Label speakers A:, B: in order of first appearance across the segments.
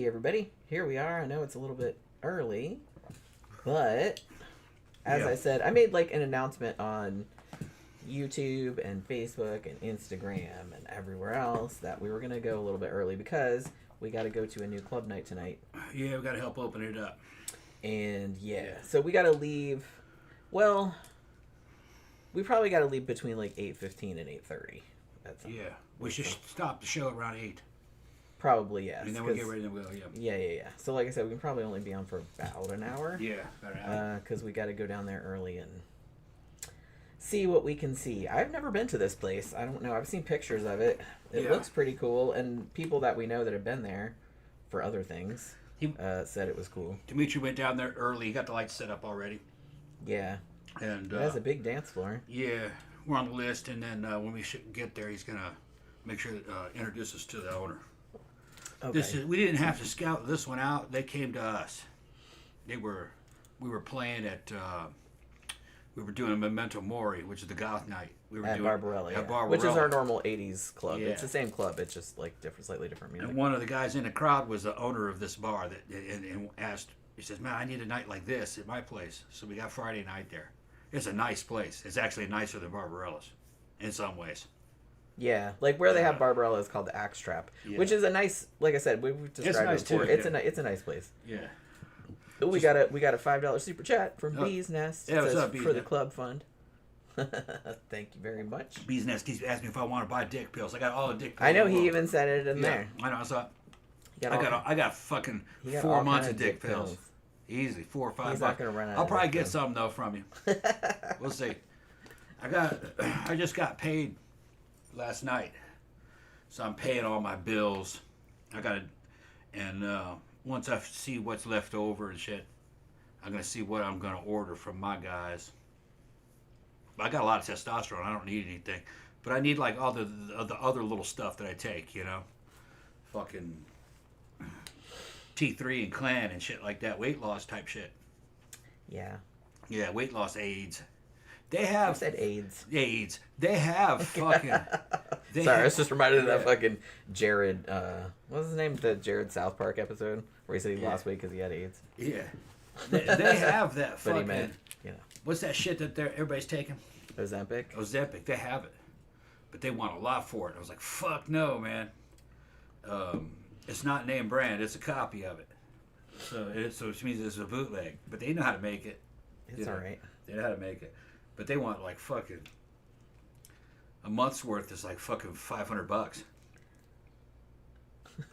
A: Hey everybody, here we are. I know it's a little bit early, but as I said, I made like an announcement on YouTube and Facebook and Instagram and everywhere else that we were going to go a little bit early because we got to go to a new club night tonight.
B: Yeah, we got to help open it up.
A: And so we got to leave, well, we probably got to leave between like 8:15 and 8:30.
B: Yeah, we should stop the show around 8.
A: Probably, yes.
B: And then we'll get ready to go,
A: Yeah. So like I said, we can probably only be on for about an hour.
B: Yeah, about an hour.
A: Because we got to go down there early and see what we can see. I've never been to this place. I don't know. I've seen pictures of it. It looks pretty cool, and people that we know that have been there for other things said it was cool.
B: Dimitri went down there early. He got the lights set up already.
A: Yeah.
B: And
A: it has a big dance floor.
B: Yeah, we're on the list, and then when we get there, he's going to make sure introduce us to the owner.
A: Okay.
B: We didn't have to scout this one out. They came to us. We were playing at we were doing a Memento Mori, which is the goth night. We were
A: at
B: doing
A: Barbarella,
B: at Barbarella,
A: which is our normal 80s club.
B: Yeah.
A: It's the same club. It's just like slightly different music.
B: And one of the guys in the crowd was the owner of this bar and asked. He says, "Man, I need a night like this at my place." So we got Friday night there. It's a nice place. It's actually nicer than Barbarella's in some ways.
A: Yeah, like where they have Barbarella is called the Axe Trap, which is a nice, like I said, we've described
B: nice
A: it before.
B: too,
A: It's a nice place.
B: Yeah.
A: Ooh, we got a $5 super chat from Bee's Nest.
B: Yeah, what's up, Bee's
A: for the
B: Nest?
A: club fund. Thank you very much.
B: Bee's Nest keeps asking me if I want to buy dick pills. I got all the dick pills.
A: I know he even said it in there.
B: I know. I saw.
A: I
B: I got fucking
A: got
B: 4
A: all
B: months
A: kind
B: of dick pills. Easy, 4 or 5
A: He's
B: bucks.
A: not gonna run out
B: I'll
A: of
B: probably
A: dick
B: get
A: pills.
B: some though from you. We'll see. I just got paid last night, so I'm paying all my bills. Once I see what's left over and shit, I'm gonna see what I'm gonna order from my guys. I got a lot of testosterone. I don't need anything, but I need like all the other little stuff that I take. You know, fucking T3 and Clan and shit like that. Weight loss type shit.
A: Yeah.
B: Yeah, weight loss aids. They have.
A: You said AIDS.
B: AIDS. They have fucking.
A: Sorry, I was just reminded of that fucking Jared. What was his name? The Jared South Park episode where he said he lost weight because he had AIDS.
B: Yeah. They have that fucking.
A: But he meant,
B: What's that shit that everybody's taking?
A: Ozempic.
B: Ozempic. They have it, but they want a lot for it. I was like, fuck no, man. It's not name brand. It's a copy of it. So which means it's a bootleg. But they know how to make it.
A: It's all right.
B: They know how to make it. But they want like fucking a month's worth is like fucking $500.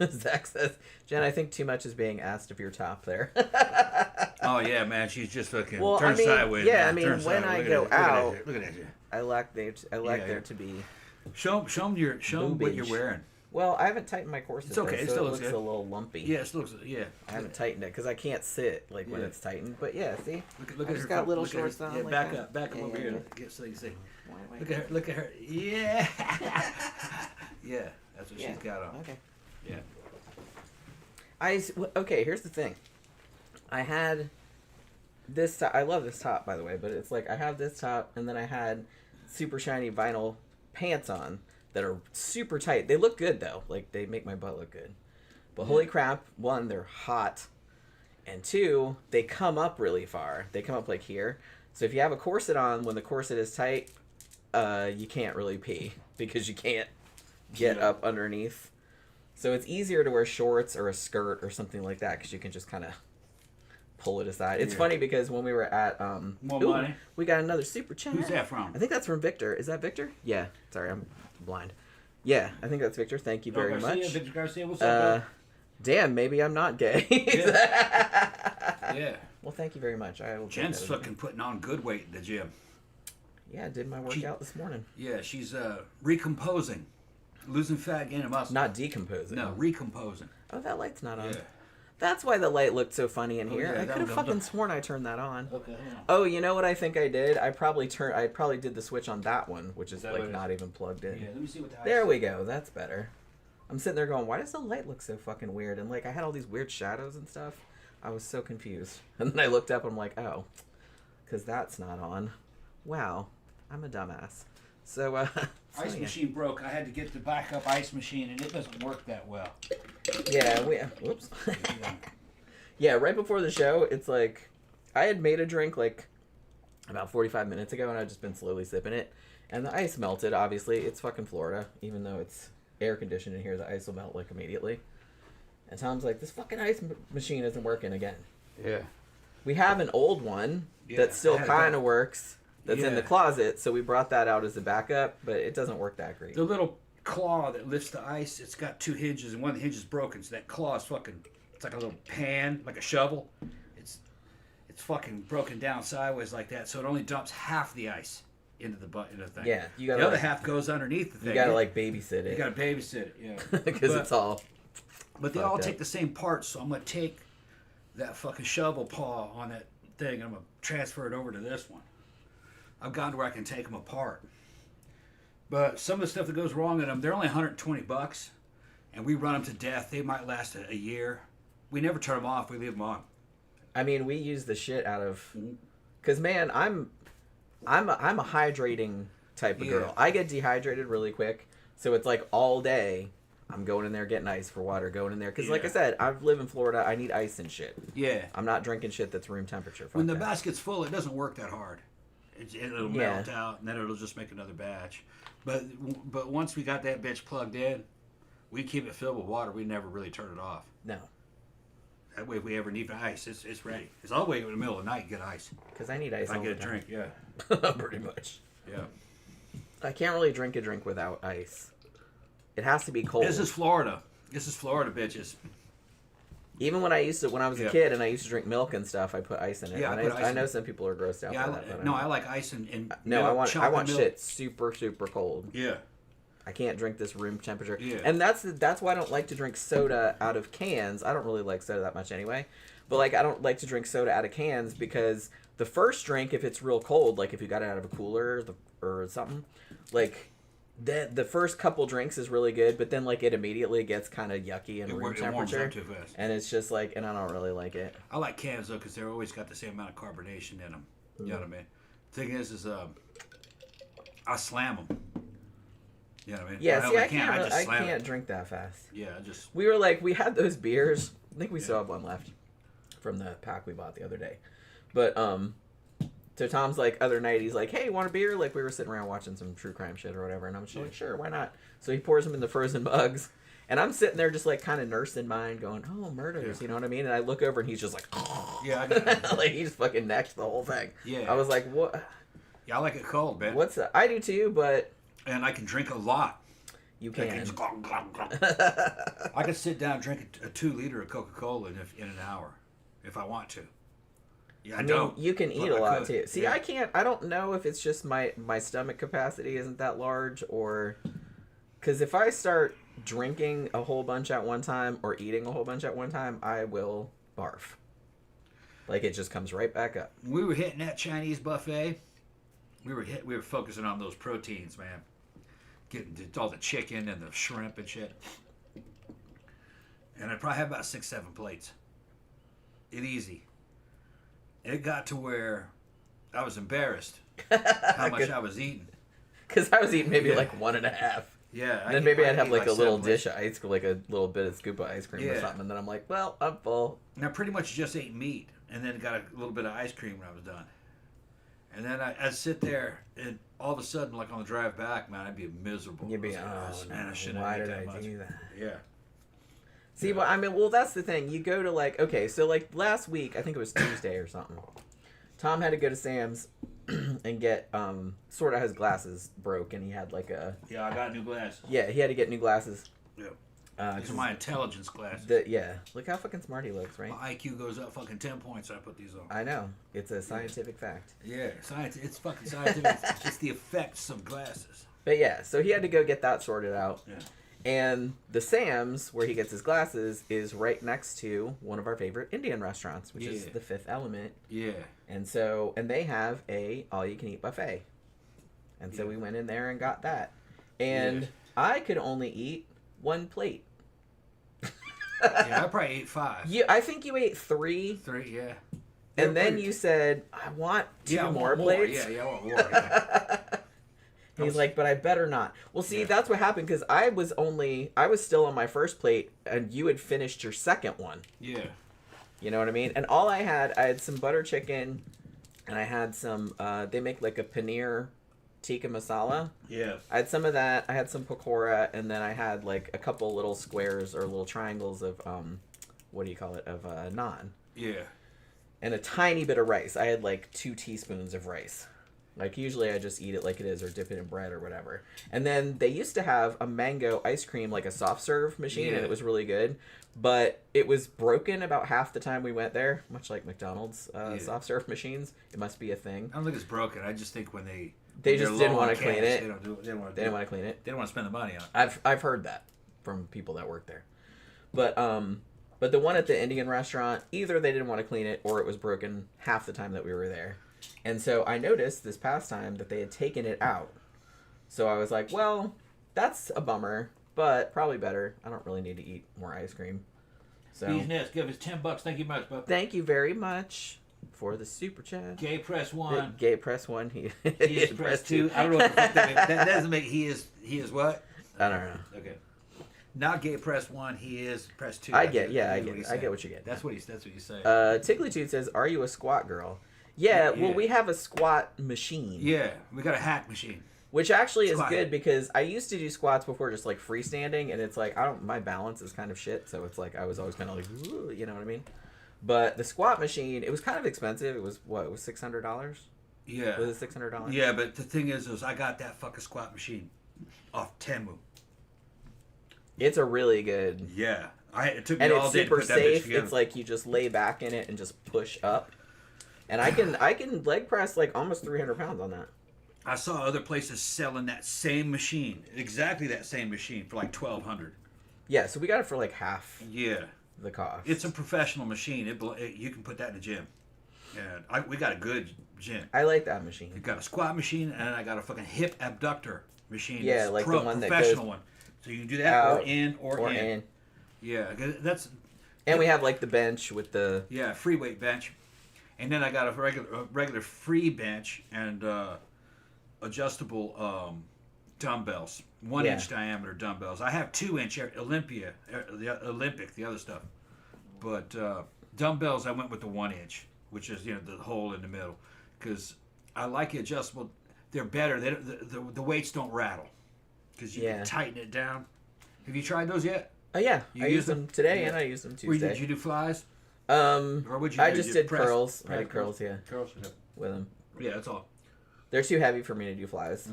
A: Zach says, Jen, I think too much is being asked of your top there.
B: Oh yeah, man, she's just fucking
A: well,
B: turned sideways.
A: Yeah,
B: man.
A: I mean,
B: Turn
A: when
B: sideways.
A: I go out,
B: look at that shit.
A: I like there to be.
B: Show them what you're wearing.
A: Well, I haven't tightened my corset.
B: It's okay.
A: Though,
B: it
A: so
B: still
A: it
B: looks
A: looks
B: good.
A: a little lumpy.
B: Yeah, it looks. Yeah.
A: I haven't tightened it because I can't sit when it's tightened. But yeah, see,
B: Look
A: I
B: at
A: just
B: her.
A: got little
B: look
A: shorts
B: at her.
A: on.
B: Yeah,
A: like
B: back
A: that.
B: up. Back up over here. Get so you can see.
A: Why
B: Look at her. Look at her. Yeah. Yeah, that's what she's got on.
A: Okay.
B: Yeah.
A: Okay, here's the thing. I had this top. I love this top, by the way, but it's like I have this top, and then I had super shiny vinyl pants on that are super tight. They look good, though. Like, they make my butt look good. But holy crap, one, they're hot, and two, they come up really far. They come up, like, here. So if you have a corset on, when the corset is tight, you can't really pee because you can't get up underneath. So it's easier to wear shorts or a skirt or something like that because you can just kind of pull it aside. It's funny because when we were at
B: money.
A: We got another super chat.
B: Who's that from?
A: I think that's from Victor. Is that Victor? Yeah. Sorry, I'm blind. Yeah, I think that's Victor. Thank you very much.
B: Victor Garcia, what's up?
A: Damn, maybe I'm not gay.
B: Yeah.
A: Well, thank you very much. I will.
B: Jen's fucking putting on good weight in the gym.
A: Yeah, I did my workout this morning.
B: Yeah, she's recomposing, losing fat, gaining muscle.
A: Not decomposing.
B: No, recomposing.
A: Oh, that light's not on.
B: Yeah.
A: That's why the light looked so funny in here.
B: Yeah,
A: I could have fucking sworn I turned that on.
B: Okay.
A: Oh, you know what I think I did? I probably did the switch on that one, which is
B: that
A: like not even plugged in.
B: Yeah, let me see what the
A: There we go. That's better. I'm sitting there going, why does the light look so fucking weird? And like I had all these weird shadows and stuff. I was so confused. And then I looked up and I'm like, oh, because that's not on. Wow, I'm a dumbass. So,
B: Ice machine broke. I had to get the backup ice machine, and it doesn't work that well.
A: Yeah, whoops. Yeah, right before the show, it's like I had made a drink like about 45 minutes ago, and I've just been slowly sipping it, and the ice melted. Obviously, it's fucking Florida, even though it's air conditioned in here. The ice will melt like immediately. And Tom's like, "This fucking ice machine isn't working again."
B: Yeah.
A: We have an old one that still kind of works. That's in the closet, so we brought that out as a backup, but it doesn't work that great.
B: The little claw that lifts the ice, it's got 2 hinges, and one of the hinges is broken, so that claw is fucking, it's like a little pan, like a shovel. It's fucking broken down sideways like that, so it only dumps half the ice into the thing.
A: Yeah, you gotta,
B: the other half goes underneath the thing.
A: You gotta like babysit it.
B: You gotta babysit it, yeah.
A: Because it's all.
B: But they all take the same parts, so I'm gonna take that fucking shovel paw on that thing, and I'm gonna transfer it over to this one. I've gotten to where I can take them apart. But some of the stuff that goes wrong in them, they're only $120, and we run them to death. They might last a year. We never turn them off. We leave them on.
A: I mean, we use the shit out of, because man, I'm a hydrating type of girl. I get dehydrated really quick, so it's like all day I'm going in there getting ice for water, going in there because like I said, I live in Florida. I need ice and shit.
B: Yeah,
A: I'm not drinking shit that's room temperature.
B: When the basket's full, it doesn't work that hard. It'll melt out, and then it'll just make another batch. But once we got that bitch plugged in, we keep it filled with water. We never really turn it off.
A: No.
B: That way, if we ever need ice, it's ready. It's all the way in the middle of the night get ice.
A: Because I need ice.
B: If I get a drink, yeah.
A: Pretty much.
B: Yeah.
A: I can't really drink a drink without ice. It has to be cold.
B: This is Florida. This is Florida, bitches.
A: Even when I was a kid and I used to drink milk and stuff, I put ice in it.
B: Yeah,
A: I know some people are grossed out by that. But
B: I like ice and
A: no,
B: milk,
A: I want
B: milk.
A: shit super cold.
B: Yeah.
A: I can't drink this room temperature.
B: Yeah.
A: And that's why I don't like to drink soda out of cans. I don't really like soda that much anyway. But like I don't like to drink soda out of cans because the first drink, if it's real cold, like if you got it out of a cooler or something, like the first couple drinks is really good, but then like it immediately gets kind of yucky and room temperature. It warms up too fast. And it's just like, and I don't really like it.
B: I like cans though because they're always got the same amount of carbonation in them. You know what I mean? The thing is I slam them. You know what I mean?
A: Yeah, see, I can't drink that fast.
B: Yeah,
A: we had those beers. I think we still have one left from the pack we bought the other day. But so Tom's like other night he's like, "Hey, want a beer?" Like we were sitting around watching some true crime shit or whatever, and I'm just like, "Sure, why not?" So he pours them in the frozen mugs, and I'm sitting there just like kind of nursing mine, going, "Oh, murders," you know what I mean? And I look over and he's just like,
B: "Yeah, I got it."
A: Like he just fucking necked the whole thing.
B: Yeah,
A: I was like, "What?"
B: Yeah, I like it cold, man.
A: What's that? I do too, but
B: and I can drink a lot.
A: You can.
B: I can sit down and drink a 2-liter of Coca-Cola in an hour if I want to. Yeah, I don't.
A: You can eat a lot too. See, I can't. I don't know if it's just my stomach capacity isn't that large, or because if I start drinking a whole bunch at one time or eating a whole bunch at one time, I will barf. Like it just comes right back up.
B: When we were hitting that Chinese buffet, we were focusing on those proteins, man. Getting all the chicken and the shrimp and shit. And I probably had about 6-7 plates. Easy. It got to where I was embarrassed how much I was eating.
A: Because I was eating maybe like 1.5.
B: Yeah.
A: And then maybe I'd have like a little dish of ice cream, like a little bit of scoop of ice cream or something. And then I'm like, well, I'm full.
B: And I pretty much just ate meat and then got a little bit of ice cream when I was done. And then I'd sit there, and all of a sudden, like on the drive back, man, I'd be miserable.
A: You'd be,
B: man, I shouldn't
A: why
B: have
A: did
B: that
A: I
B: much.
A: do that?
B: Yeah.
A: See, but I mean, well, that's the thing. You go to like, okay, so like last week, I think it was Tuesday or something. Tom had to go to Sam's and get, sort of his glasses broke, and he had like a...
B: Yeah, I got new glasses.
A: Yeah, he had to get new glasses.
B: Yeah. These are my intelligence glasses.
A: Yeah. Look how fucking smart he looks, right?
B: My IQ goes up fucking 10 points when I put these on.
A: I know. It's a scientific fact.
B: Yeah, it's fucking scientific. It's the effects of glasses.
A: But yeah, so he had to go get that sorted out.
B: Yeah.
A: And the Sam's, where he gets his glasses, is right next to one of our favorite Indian restaurants, which is the Fifth Element.
B: Yeah.
A: And they have a all-you-can-eat buffet. And so we went in there and got that. And I could only eat 1 plate.
B: Yeah, I probably ate 5.
A: Yeah, I think you ate 3.
B: 3, yeah.
A: And then you said, I want 2 more plates.
B: Yeah, I want more. Yeah.
A: And he's like, but I better not. Well, see,
B: Yeah.
A: that's what happened because I was still on my first plate and you had finished your second one.
B: Yeah.
A: You know what I mean? And all I had some butter chicken and I had some, they make like a paneer tikka masala.
B: Yeah.
A: I had some of that. I had some pakora, and then I had like a couple little squares or little triangles of what do you call it? Of naan.
B: Yeah.
A: And a tiny bit of rice. I had like 2 teaspoons of rice. Like usually I just eat it like it is or dip it in bread or whatever. And then they used to have a mango ice cream, like a soft serve machine, and it was really good. But it was broken about half the time we went there, much like McDonald's soft serve machines. It must be a thing.
B: I don't think it's broken. I just think when they
A: just didn't want to clean it.
B: They didn't want
A: to clean it.
B: They don't want to spend the money on it.
A: I've heard that from people that work there. But the one at the Indian restaurant, either they didn't want to clean it or it was broken half the time that we were there. And so I noticed this past time that they had taken it out. So I was like, well, that's a bummer, but probably better. I don't really need to eat more ice cream. So
B: Bees Nest, give us $10. Thank you much, bub.
A: thank you very much for the super chat.
B: Gay press 1.
A: Gay press 1. He
B: is press 2. I don't know what the fuck that means. That doesn't make he is what?
A: I don't know.
B: Okay. Not gay press 1, he is press 2.
A: I get what you get.
B: That's what you say.
A: Ticklytooth says, "Are you a squat girl?" Yeah,
B: Yeah.
A: well, we have a squat machine.
B: Yeah, we got a hack machine.
A: Which actually is
B: Squat.
A: good because I used to do squats before just like freestanding, and it's like my balance is kind of shit, so it's like I was always kind of like, ooh, you know what I mean? But the squat machine, it was kind of expensive. It was what? It was $600.
B: Yeah.
A: Was it $600?
B: Yeah, but the thing is I got that fucking squat machine off Temu.
A: It's a really good.
B: Yeah, it took me
A: And
B: all
A: it's
B: day to
A: super
B: put that bitch
A: safe.
B: together.
A: It's like you just lay back in it and just push up. And I can leg press like almost 300 pounds on that.
B: I saw other places selling that same machine, exactly that same machine, for like $1,200.
A: Yeah, so we got it for like half
B: Yeah,
A: the cost.
B: it's a professional machine. You can put that in the gym. Yeah, we got a good gym.
A: I like that machine.
B: You got a squat machine, and I got a fucking hip abductor machine.
A: Yeah,
B: It's
A: like the one that
B: professional
A: goes
B: one. So you can do that
A: out
B: or in. Yeah, 'cause that's.
A: And we have like the bench with the.
B: Yeah, free weight bench, and then I got a regular free bench and adjustable dumbbells, 1 inch diameter dumbbells. I have 2 inch Olympic, the other stuff, but dumbbells I went with the 1 inch, which is the hole in the middle, because I like the adjustable. They're better. The weights don't rattle, because you can tighten it down. Have you tried those yet?
A: Oh yeah,
B: You
A: I used them today and I used them Tuesday.
B: Did you do flies?
A: Or
B: would you
A: I
B: do?
A: just
B: You
A: did
B: press-
A: curls.
B: press
A: I did curls, yeah,
B: Curls.
A: with them.
B: Yeah, that's all.
A: They're too heavy for me to do flies.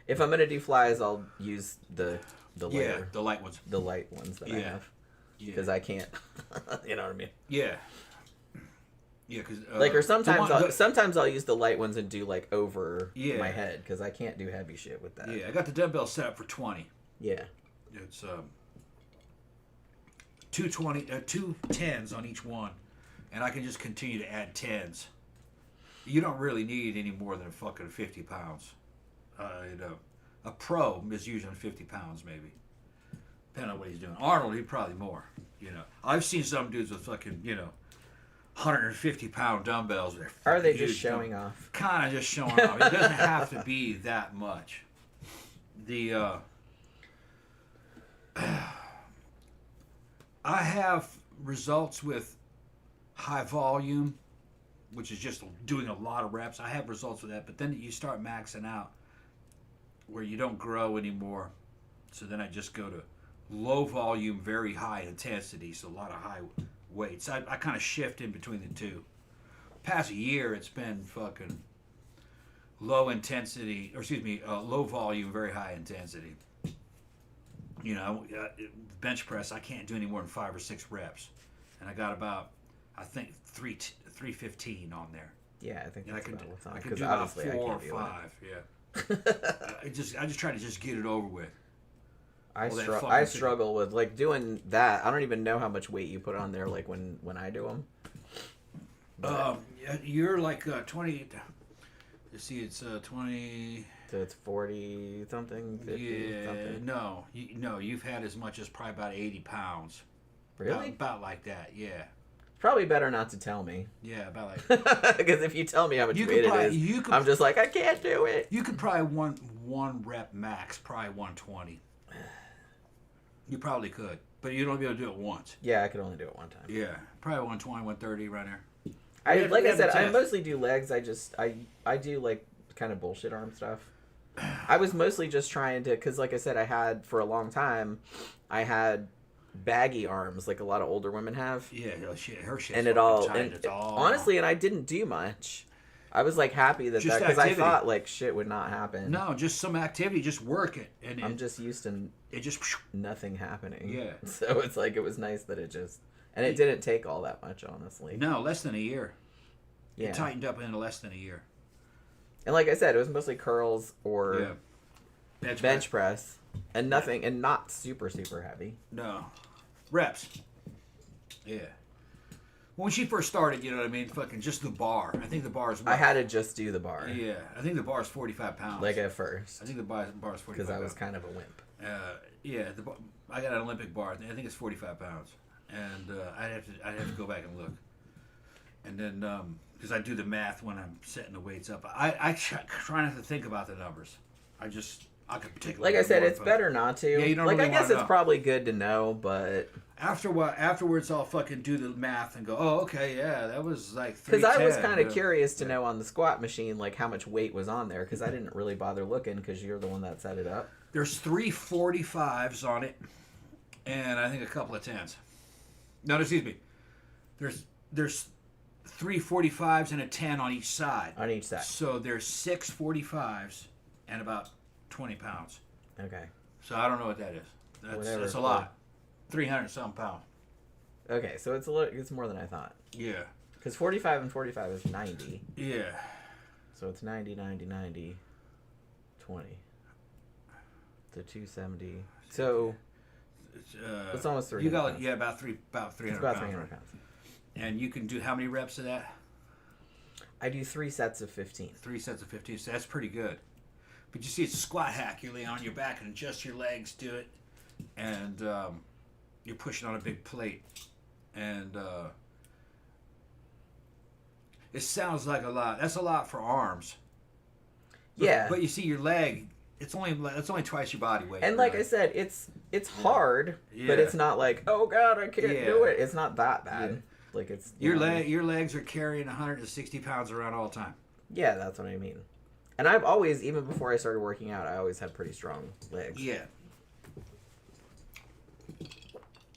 A: If I'm gonna do flies, I'll use the
B: Yeah,
A: lighter,
B: the light ones.
A: the light ones that I have,
B: Yeah.
A: because I can't. You know what I mean?
B: Yeah. Yeah, because
A: Or sometimes I'll use the light ones and do like over my head because I can't do heavy shit with that.
B: Yeah, I got the dumbbell set up for 20.
A: Yeah.
B: It's 2 10s on each one, and I can just continue to add 10s. You don't really need any more than fucking 50 pounds. A pro is usually 50 pounds maybe, depending on what he's doing. Arnold, he'd probably more. I've seen some dudes with fucking 150-pound dumbbells.
A: Are they just showing off?
B: Kind of just showing off. It doesn't have to be that much. I have results with high volume, which is just doing a lot of reps. I have results with that, but then you start maxing out where you don't grow anymore. So then I just go to low volume, very high intensity, so a lot of high weights. I kind of shift in between the two. Past year, it's been fucking low intensity, low volume, very high intensity. Bench press, I can't do any more than 5 or 6 reps, and I got about, I think 315 on there.
A: Yeah, I think that's about what's on.
B: I can do about 4 or 5. Yeah. I just try to just get it over with.
A: I struggle with like doing that. I don't even know how much weight you put on there, like when I do them.
B: You're like 20. You see, it's 20.
A: So it's 40 something, 50 something.
B: No, you've had as much as probably about 80 pounds.
A: Really?
B: About like that, yeah.
A: Probably better not to tell me.
B: Yeah, about like.
A: Because if you tell me how much weight it is, I'm just like, I can't do it.
B: You could probably one rep max, probably 120. You probably could, but you don't be able to do it once.
A: Yeah, I could only do it one time.
B: Yeah, probably 120, 130 right there.
A: I mostly do legs. I do like kind of bullshit arm stuff. I was mostly just trying to, because like I said, I had for a long time, I had baggy arms like a lot of older women have.
B: Yeah, her shit.
A: And honestly, and I didn't do much. I was like happy that because I thought like shit would not happen.
B: No, just some activity, just work it. And
A: I'm just used to nothing happening.
B: Yeah.
A: So it's like it was nice that it just, and it didn't take all that much, honestly.
B: No, less than a year.
A: Yeah.
B: It tightened up in less than a year.
A: And like I said, it was mostly curls or bench press and nothing, and not super heavy.
B: No, reps. Yeah. When she first started, you know what I mean? Fucking just the bar. I think the bar is...
A: I had to just do the bar.
B: Yeah. I think the bar is 45 pounds.
A: Like at first.
B: I think the bar is 45 pounds.
A: Because I was kind of a wimp.
B: Yeah. I got an Olympic bar. I think it's 45 pounds. And I'd have to go back and look. And then... because I do the math when I'm setting the weights up. I try not to think about the numbers. I could take.
A: Like I said, it's better not to.
B: Yeah, you don't
A: like
B: really
A: I guess
B: wanna
A: it's probably good to know, but
B: afterwards I'll fucking do the math and go, oh, okay, yeah, that was like 310.
A: Because I was kind of curious to know on the squat machine like how much weight was on there, because I didn't really bother looking because you're the one that set it up.
B: There's 3 45s on it, and I think a couple of 10s. No, excuse me. There's 3 45s and a 10 on each side.
A: On each side.
B: So there's 6 45s and about 20 pounds.
A: Okay.
B: So I don't know what that is. That's a lot. 300 some pounds.
A: Okay, so it's more than I thought.
B: Yeah.
A: Because 45 and 45 is 90.
B: Yeah.
A: So it's 90, 90, 90, 20. So 270. So it's almost 300
B: You got
A: pounds.
B: about 300
A: it's about
B: pounds.
A: 300 pounds.
B: And you can do how many reps of that?
A: I do 3 sets of 15.
B: 3 sets of 15. So that's pretty good. But you see, it's a squat hack. You lay on your back and adjust your legs, do it, and you're pushing on a big plate. And it sounds like a lot. That's a lot for arms.
A: Yeah.
B: But you see, your leg, it's only twice your body weight.
A: And like I said, it's hard, but it's not like, oh God, I can't do it. It's not that bad.
B: Yeah.
A: Like it's
B: your legs are carrying 160 pounds around all the time.
A: Yeah, that's what I mean. And I've always, even before I started working out, I always had pretty strong legs.
B: Yeah.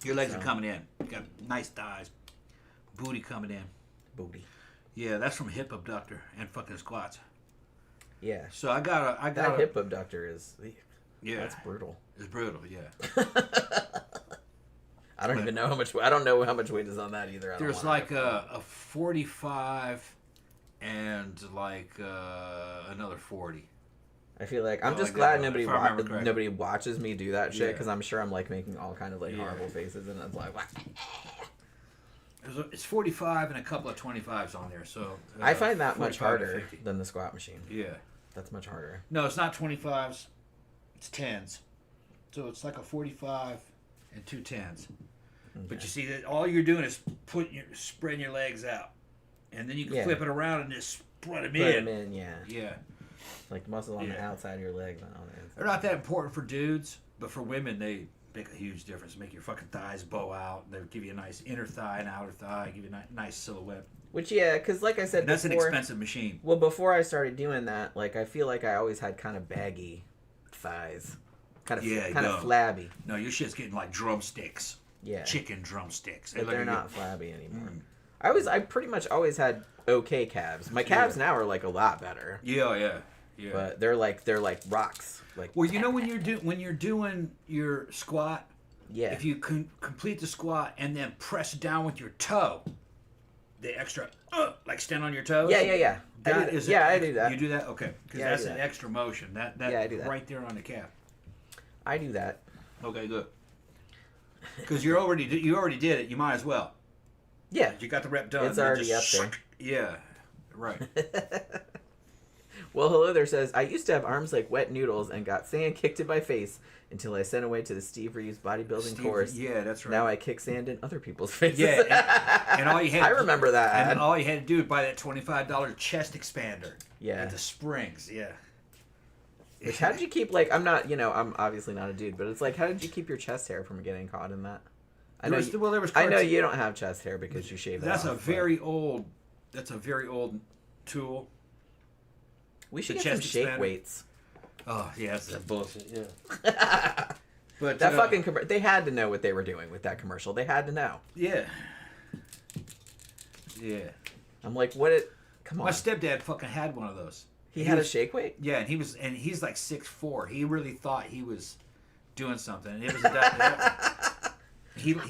B: Your legs are coming in. You got nice thighs. Booty coming in.
A: Booty.
B: Yeah, that's from hip abductor and fucking squats.
A: Yeah.
B: So I got
A: that hip abductor is.
B: Yeah.
A: That's brutal.
B: It's brutal. Yeah.
A: I don't even know how much. I don't know how much weight is on that either.
B: There's like a 45 and like another 40.
A: I feel like I'm just glad nobody watches me do that shit, because I'm sure I'm like making all kind of like horrible faces, and it's like.
B: It's 45 and a couple of 25s on there, so
A: I find that much harder than the squat machine.
B: Yeah,
A: that's much harder.
B: No, it's not 25s, it's 10s. So it's like a 45 and 2 10s. Okay. But you see that all you're doing is spreading your legs out, and then you can flip it around and just spread them in.
A: Spread them in, yeah.
B: Yeah.
A: Like muscle on the outside of your legs. On the inside.
B: They're not that important for dudes, but for women, they make a huge difference. Make your fucking thighs bow out. They give you a nice inner thigh and outer thigh. Give you a nice silhouette.
A: Which, because like I said
B: that's an expensive machine.
A: Well, before I started doing that, like I feel like I always had kind of baggy thighs. Kind of flabby.
B: No, your shit's getting like drumsticks.
A: Yeah.
B: Chicken drumsticks.
A: But they're not flabby anymore. I pretty much always had okay calves. My calves now are like a lot better.
B: Yeah.
A: But they're like rocks. Like
B: well, you know when you're doing your squat, if you complete the squat and then press down with your toe, the extra like stand on your toes.
A: Yeah. I do that.
B: You do that, okay? Because that's an extra motion. That
A: I do that
B: right there on the calf.
A: I do that.
B: Okay, good. Because you already did it. You might as well.
A: Yeah.
B: You got the rep done.
A: It's already up there.
B: Yeah. Right.
A: Well, hello there says, I used to have arms like wet noodles and got sand kicked in my face until I sent away to the Steve Reeves bodybuilding course.
B: Yeah, that's right.
A: Now I kick sand in other people's faces.
B: Yeah, and all you had
A: I remember that ad.
B: And all you had to do was buy that $25 chest expander.
A: Yeah.
B: With the springs, yeah.
A: Which, how did you keep, like, I'm not, I'm obviously not a dude, but it's like, how did you keep your chest hair from getting caught in that? I know you don't have chest hair because you shave it off.
B: That's a very old tool.
A: We should get some shake weights.
B: Oh, yeah, that's that bullshit, yeah. But
A: that fucking they had to know what they were doing with that commercial. They had to know.
B: Yeah. Yeah.
A: I'm like, come on.
B: My stepdad fucking had one of those.
A: He had a shake weight?
B: Yeah, and he's like 6'4". He really thought he was doing something. And it was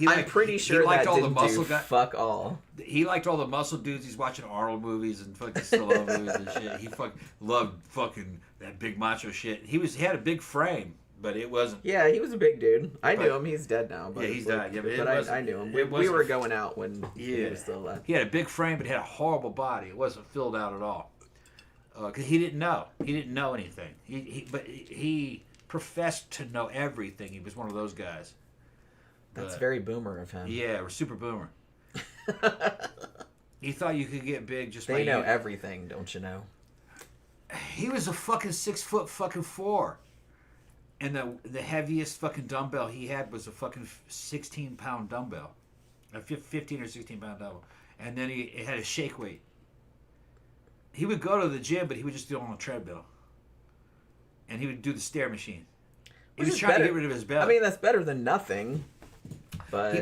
A: I'm pretty sure that didn't do fuck all.
B: He liked all the muscle dudes. He's watching Arnold movies and fucking Stallone movies and shit. He loved fucing that big macho shit. He had a big frame, but it wasn't.
A: Yeah, he was a big dude. I knew him. He's dead now. But
B: yeah, he's died. Yeah,
A: but I knew him. We were going out when he was still alive.
B: He had a big frame, but he had a horrible body. It wasn't filled out at all. Because he didn't know. He didn't know anything. But he professed to know everything. He was one of those guys.
A: That's very boomer of him.
B: Yeah, we're super boomer. He thought you could get big just by...
A: They know everything, don't you know?
B: He was a fucking 6'4". And the heaviest fucking dumbbell he had was a fucking 16-pound dumbbell. A 15 or 16-pound dumbbell. And then he had a shake weight. He would go to the gym, but he would just do it on a treadmill. And he would do the stair machine. He was trying to get rid of his belly.
A: I mean, that's better than nothing. But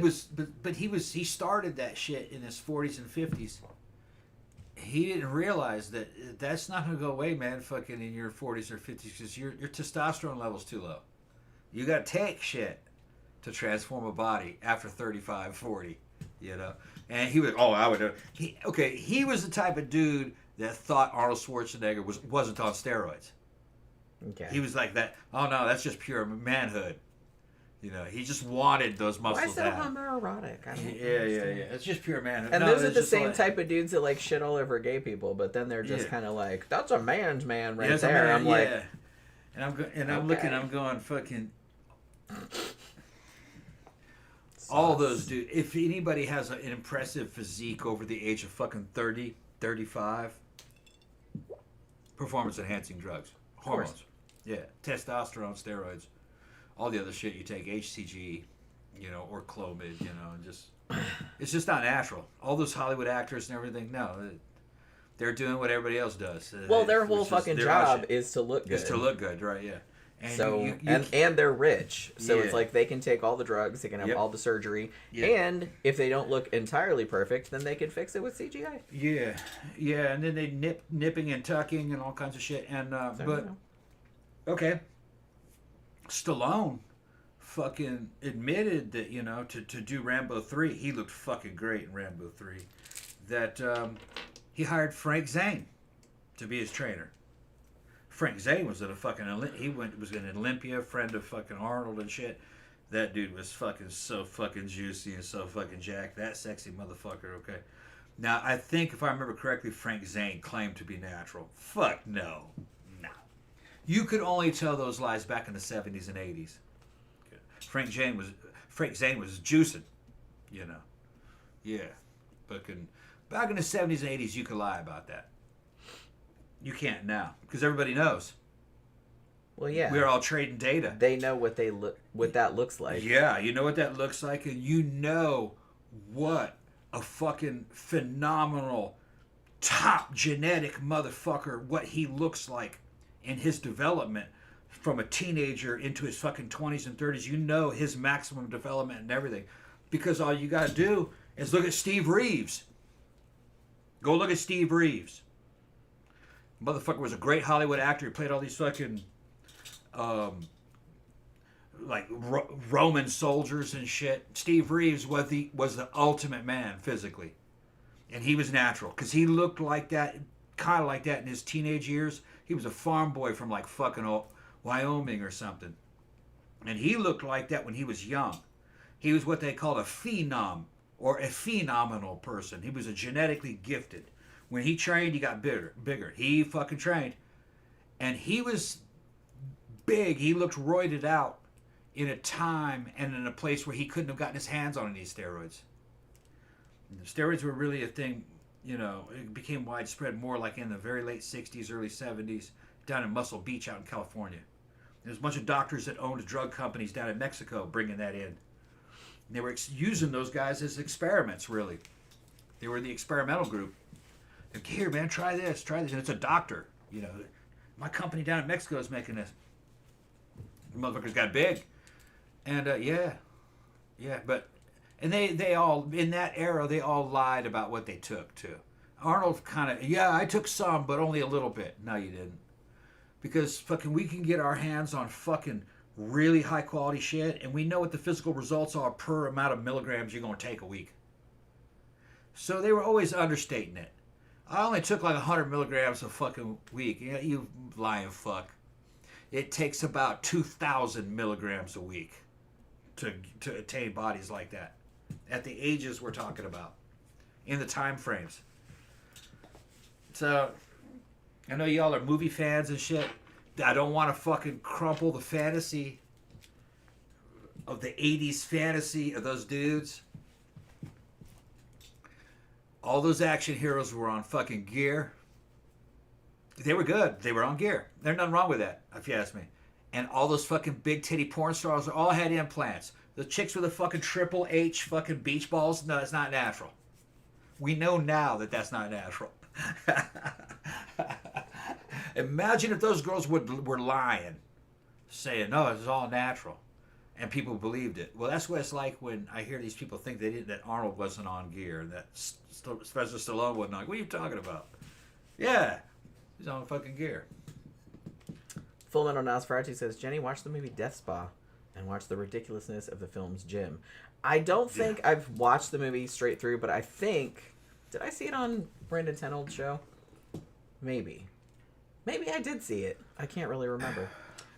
B: he started that shit in his 40s and 50s. He didn't realize that that's not going to go away, man, fucking in your 40s or 50s, because your testosterone level's too low. You got to take shit to transform a body after 35, 40, you know? And he was, I would know. He was the type of dude that thought Arnold Schwarzenegger wasn't on steroids.
A: Okay.
B: He was like that, oh no, that's just pure manhood. You know, he just wanted those muscles.
A: Why so homoerotic? I don't
B: yeah. It's just pure manhood.
A: And those are the same type of dudes that like shit all over gay people, but then they're just kind of like, that's a man's man right there. I'm like,
B: and I'm looking, I'm going fucking. All those dudes. If anybody has an impressive physique over the age of fucking 30, 35, performance enhancing drugs, hormones, yeah, testosterone, steroids. All the other shit you take, HCG, or Clomid, and it's just not natural. All those Hollywood actors and everything, no, they're doing what everybody else does.
A: Well, their whole fucking job is to look good.
B: Is to look good, right? Yeah. And
A: so and they're rich, so it's like they can take all the drugs, they can have all the surgery, and if they don't look entirely perfect, then they can fix it with CGI.
B: Yeah, and then they nipping and tucking and all kinds of shit, and okay. Stallone fucking admitted that, to do Rambo 3, he looked fucking great in Rambo 3, that he hired Frank Zane to be his trainer. Frank Zane was at a fucking, was an Olympia, friend of fucking Arnold and shit. That dude was fucking so fucking juicy and so fucking jacked. That sexy motherfucker, okay? Now, I think, if I remember correctly, Frank Zane claimed to be natural. Fuck no. You could only tell those lies back in the 70s and 80s. Frank Zane was juicing, Yeah. Back in the 70s and 80s, you could lie about that. You can't now, because everybody knows.
A: Well, yeah.
B: We're all trading data.
A: They know what that looks like.
B: Yeah, you know what that looks like, and you know what a fucking phenomenal, top genetic motherfucker, what he looks like. In his development from a teenager into his fucking 20s and 30s, you know his maximum development and everything. Because all you got to do is look at Steve Reeves. Go look at Steve Reeves. Motherfucker was a great Hollywood actor. He played all these fucking Roman soldiers and shit. Steve Reeves was the ultimate man physically. And he was natural because he looked like that, kind of like that in his teenage years. He was a farm boy from like fucking Wyoming or something. And he looked like that when he was young. He was what they called a phenom or a phenomenal person. He was a genetically gifted. When he trained, he got bigger. He fucking trained. And he was big. He looked roided out in a time and in a place where he couldn't have gotten his hands on any steroids. Steroids were really a thing. It became widespread more like in the very late 60s, early 70s, down in Muscle Beach out in California. There's a bunch of doctors that owned drug companies down in Mexico bringing that in. And they were using those guys as experiments, really. They were in the experimental group. Like, here, man, try this. And it's a doctor. You know, my company down in Mexico is making this. The motherfuckers got big. And, but... And they all, in that era, they all lied about what they took, too. Arnold kind of, I took some, but only a little bit. No, you didn't. Because fucking we can get our hands on fucking really high quality shit, and we know what the physical results are per amount of milligrams you're going to take a week. So they were always understating it. I only took like 100 milligrams a fucking week. You lying fuck. It takes about 2,000 milligrams a week to attain bodies like that. At the ages we're talking about. In the time frames. So, I know y'all are movie fans and shit. I don't want to fucking crumple the fantasy of the 80s fantasy of those dudes. All those action heroes were on fucking gear. They were good. They were on gear. There's nothing wrong with that, if you ask me. And all those fucking big titty porn stars all had implants. The chicks with the fucking Triple H fucking beach balls, no, it's not natural. We know now that that's not natural. Imagine if those girls were lying, saying, no, it's all natural. And people believed it. Well, that's what it's like when I hear these people think that Arnold wasn't on gear, that Sylvester Stallone wasn't on. What are you talking about? Yeah, he's on fucking gear.
A: Full Metal Nosferatu says, Jenny, watch the movie Death Spa and watch the ridiculousness of the film's Jim. I don't think I've watched the movie straight through, but I think... Did I see it on Brandon Tenold's show? Maybe I did see it. I can't really remember.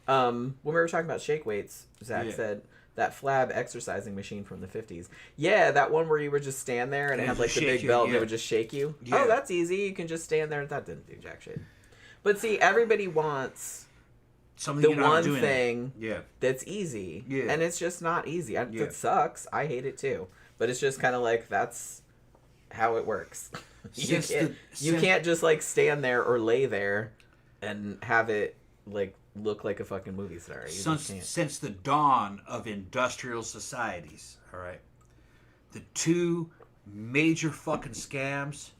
A: When we were talking about shake weights, Zach said that Flab exercising machine from the 50s. Yeah, that one where you would just stand there and it had like the big belt and it would just shake you. Yeah. Oh, that's easy. You can just stand there. That didn't do jack shit. But see, everybody wants something the one thing that's easy. Yeah. And it's just not easy. It sucks. I hate it too. But it's just kind of like that's how it works. You can't just like stand there or lay there and have it like look like a fucking movie star.
B: Since the dawn of industrial societies, all right, the two major fucking scams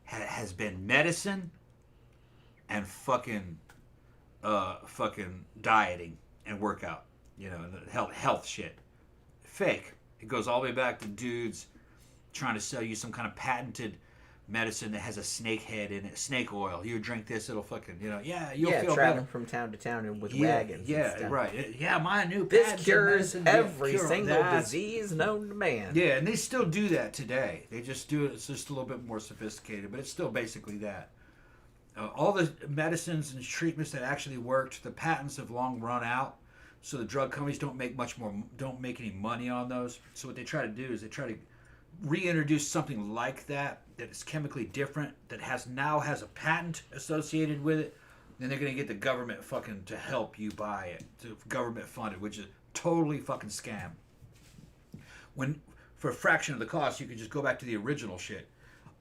B: has been medicine and fucking dieting and workout, health shit. Fake. It goes all the way back to dudes trying to sell you some kind of patented medicine that has a snake head in it, snake oil. You drink this, it'll fucking, you'll feel
A: traveling
B: better.
A: from town to town and with wagons.
B: Yeah, and right. Yeah, my new
A: this cures every single disease known to man.
B: Yeah, and they still do that today. They just do it. It's just a little bit more sophisticated, but it's still basically that. All the medicines and treatments that actually worked, the patents have long run out. So the drug companies don't make any money on those. So what they try to do is they try to reintroduce something like that is chemically different, that has a patent associated with it. Then they're going to get the government fucking to help you buy it, to government funded, which is totally fucking scam. When for a fraction of the cost, you can just go back to the original shit.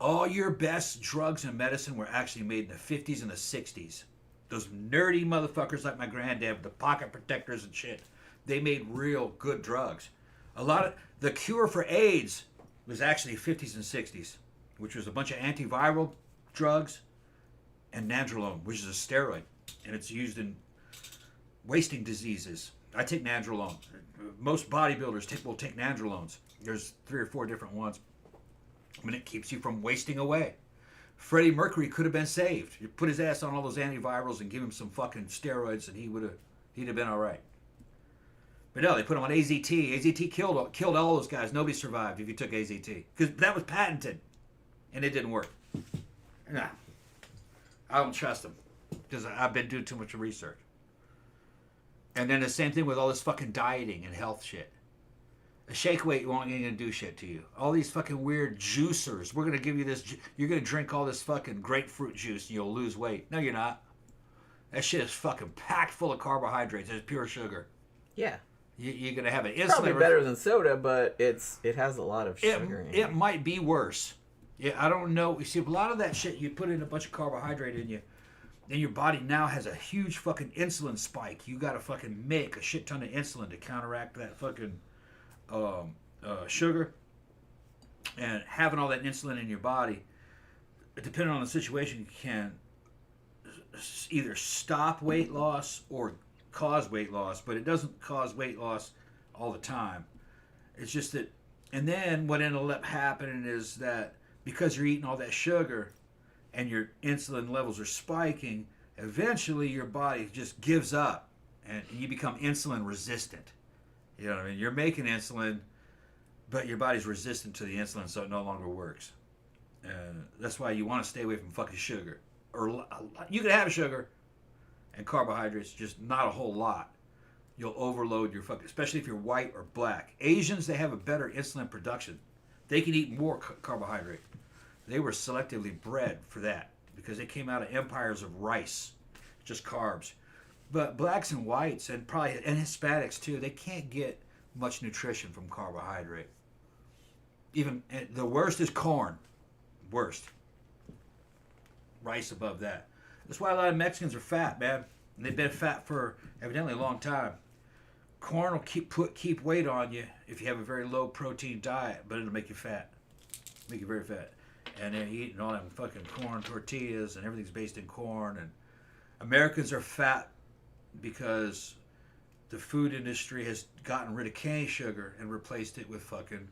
B: All your best drugs and medicine were actually made in the 50s and the 60s. Those nerdy motherfuckers like my granddad with the pocket protectors and shit, they made real good drugs. A lot of the cure for AIDS was actually 50s and 60s, which was a bunch of antiviral drugs and nandrolone, which is a steroid, and it's used in wasting diseases. I take nandrolone. Most bodybuilders will take nandrolones. There's 3 or 4 different ones. I mean, it keeps you from wasting away. Freddie Mercury could have been saved. You put his ass on all those antivirals and give him some fucking steroids, and he'd have been all right. But no, they put him on AZT. AZT killed all those guys. Nobody survived if you took AZT because that was patented, and it didn't work. Nah, I don't trust them because I've been doing too much research. And then the same thing with all this fucking dieting and health shit. A shake weight won't even do shit to you. All these fucking weird juicers. We're going to give you this. You're going to drink all this fucking grapefruit juice and you'll lose weight. No, you're not. That shit is fucking packed full of carbohydrates. It's pure sugar.
A: Yeah.
B: You're going to have an insulin.
A: Probably better than soda, but it has a lot of sugar in it.
B: It might be worse. Yeah, I don't know. You see, a lot of that shit, you put in a bunch of carbohydrate in you. then your body now has a huge fucking insulin spike. You got to fucking make a shit ton of insulin to counteract that fucking sugar. And having all that insulin in your body, depending on the situation, can either stop weight loss or cause weight loss, but it doesn't cause weight loss all the time. It's just that, and then what ended up happening is that because you're eating all that sugar and your insulin levels are spiking, eventually your body just gives up and you become insulin resistant. You know what I mean? You're making insulin, but your body's resistant to the insulin, so it no longer works. And that's why you want to stay away from fucking sugar. Or you can have sugar and carbohydrates, just not a whole lot. You'll overload your fucking, especially if you're white or black. Asians, they have a better insulin production. They can eat more carbohydrate. They were selectively bred for that because they came out of empires of rice, just carbs. But blacks and whites and probably and Hispanics too, they can't get much nutrition from carbohydrate. Even the worst is corn. Worst. Rice above that. That's why a lot of Mexicans are fat, man. And they've been fat for evidently a long time. Corn will keep weight on you if you have a very low protein diet, but it'll make you fat. Make you very fat. And they're eating all them fucking corn tortillas and everything's based in corn. And Americans are fat because the food industry has gotten rid of cane sugar and replaced it with fucking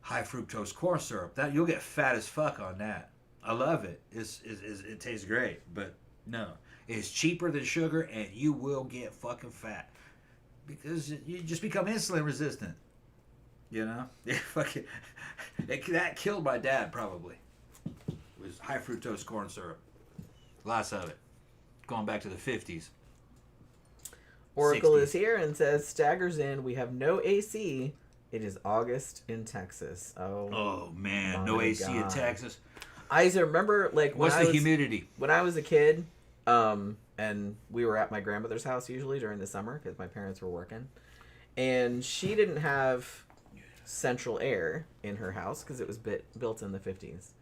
B: high fructose corn syrup. That you'll get fat as fuck on that. I love it. It tastes great, but no, it's cheaper than sugar, and you will get fucking fat because you just become insulin resistant. You know, that killed my dad probably. It was high fructose corn syrup, lots of it, going back to the 50s.
A: Oracle
B: 60s.
A: is here and says, staggers in, we have no AC. It is August in Texas.
B: Oh man, no AC in Texas.
A: I remember, like,
B: what's the humidity?
A: When I was a kid, and we were at my grandmother's house usually during the summer because my parents were working, and she didn't have central air in her house because it was built in the 50s,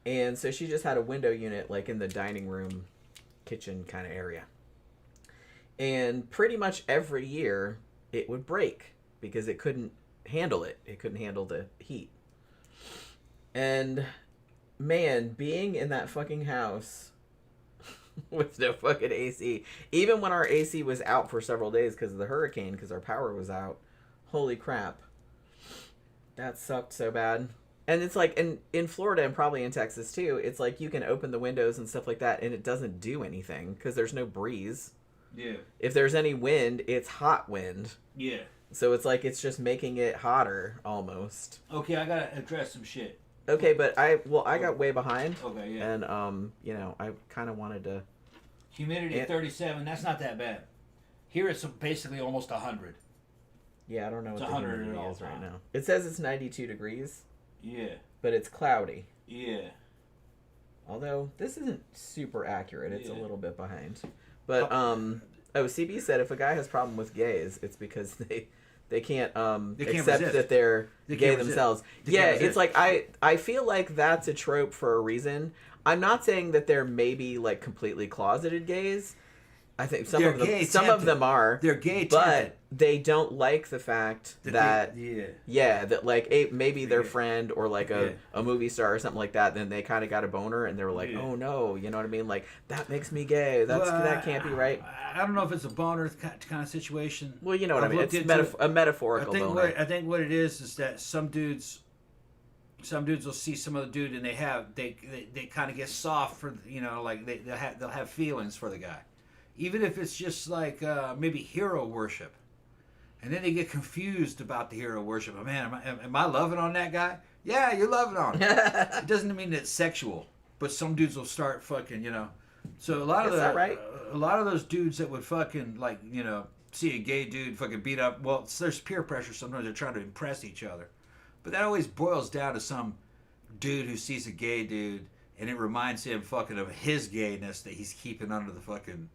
A: and so she just had a window unit like in the dining room, kitchen kind of area, and pretty much every year it would break because it couldn't handle it. It couldn't handle the heat, and man, being in that fucking house with no fucking AC, even when our AC was out for several days because of the hurricane, because our power was out, holy crap, that sucked so bad. And it's like, in Florida and probably in Texas too, it's like you can open the windows and stuff like that and it doesn't do anything because there's no breeze.
B: Yeah.
A: If there's any wind, it's hot wind.
B: Yeah.
A: So it's like it's just making it hotter almost.
B: Okay, I gotta address some shit.
A: Okay, but I got way behind.
B: Okay, yeah.
A: And I kind of wanted to.
B: Humidity 37. That's not that bad. Here it's basically almost 100.
A: Yeah, I don't know
B: It's
A: what the
B: 100
A: humidity
B: at all
A: is right
B: time.
A: now. It says it's 92 degrees.
B: Yeah.
A: But it's cloudy.
B: Yeah.
A: Although this isn't super accurate. It's a
B: Yeah.
A: little bit behind. But CB said if a guy has problem with gays, it's because they can't accept
B: resist.
A: that they're
B: They
A: gay
B: can't resist.
A: themselves.
B: They
A: Yeah,
B: can't
A: it's
B: resist.
A: like I feel like that's a trope for a reason. I'm not saying that they're maybe like completely closeted gays. I think some of them are.
B: They're gay
A: but
B: tempted.
A: they don't like the fact that that like maybe their
B: Yeah.
A: friend or like a movie star or something like that, then they kind of got a boner and they were like, oh no, you know what I mean? Like that makes me gay. That can't be right.
B: I don't know if it's a boner kind of situation.
A: Well, you know what I mean. It's a metaphorical boner.
B: I think what it is that some dudes will see some other dude and they kind of get soft for, you know, like they'll have feelings for the guy. Even if it's just like maybe hero worship. And then they get confused about the hero worship. Oh, man, am I loving on that guy? Yeah, you're loving on him. It doesn't mean it's sexual. But some dudes will start fucking, you know. So a lot of those dudes that would fucking, like, you know, see a gay dude fucking beat up. Well, there's peer pressure. Sometimes they're trying to impress each other. But that always boils down to some dude who sees a gay dude and it reminds him fucking of his gayness that he's keeping under the fucking...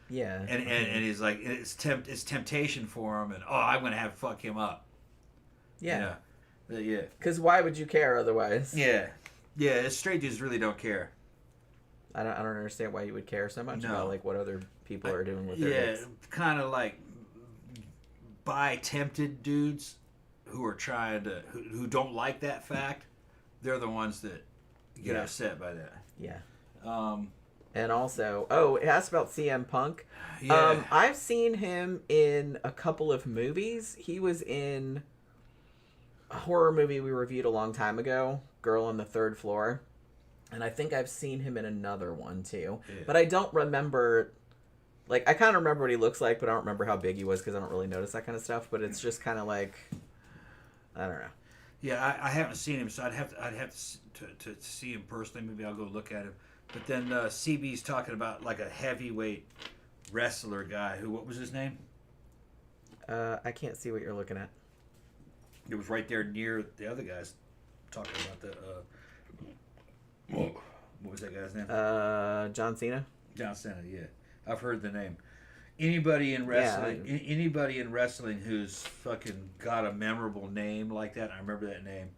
A: Yeah.
B: And he's like, it's temptation for him, and I'm gonna have to fuck him up.
A: Yeah.
B: Yeah.
A: Because why would you care otherwise?
B: Yeah. Yeah. Straight dudes really don't care.
A: I don't understand why you would care so much
B: No.
A: about like what other people are doing with their hits.
B: Kind of like buy tempted dudes who are trying to who don't like that fact. They're the ones that get upset by that.
A: Yeah.
B: Um,
A: And also, it asked about CM Punk.
B: yeah.
A: I've seen him in a couple of movies. He was in a horror movie we reviewed a long time ago, Girl on the Third Floor. And I think I've seen him in another one too.
B: Yeah.
A: But I don't remember, like, I kind of remember what he looks like, but I don't remember how big he was because I don't really notice that kind of stuff. But it's just kind of like, I don't know.
B: Yeah, I haven't seen him, so I'd have to see him personally. Maybe I'll go look at him. But then CB's talking about like a heavyweight wrestler guy what was his name?
A: I can't see what you're looking at.
B: It was right there near the other guys talking about the. What was that guy's name?
A: John Cena.
B: John Cena. Yeah, I've heard the name. Anybody in wrestling? Anybody in wrestling who's fucking got a memorable name like that? I remember that name.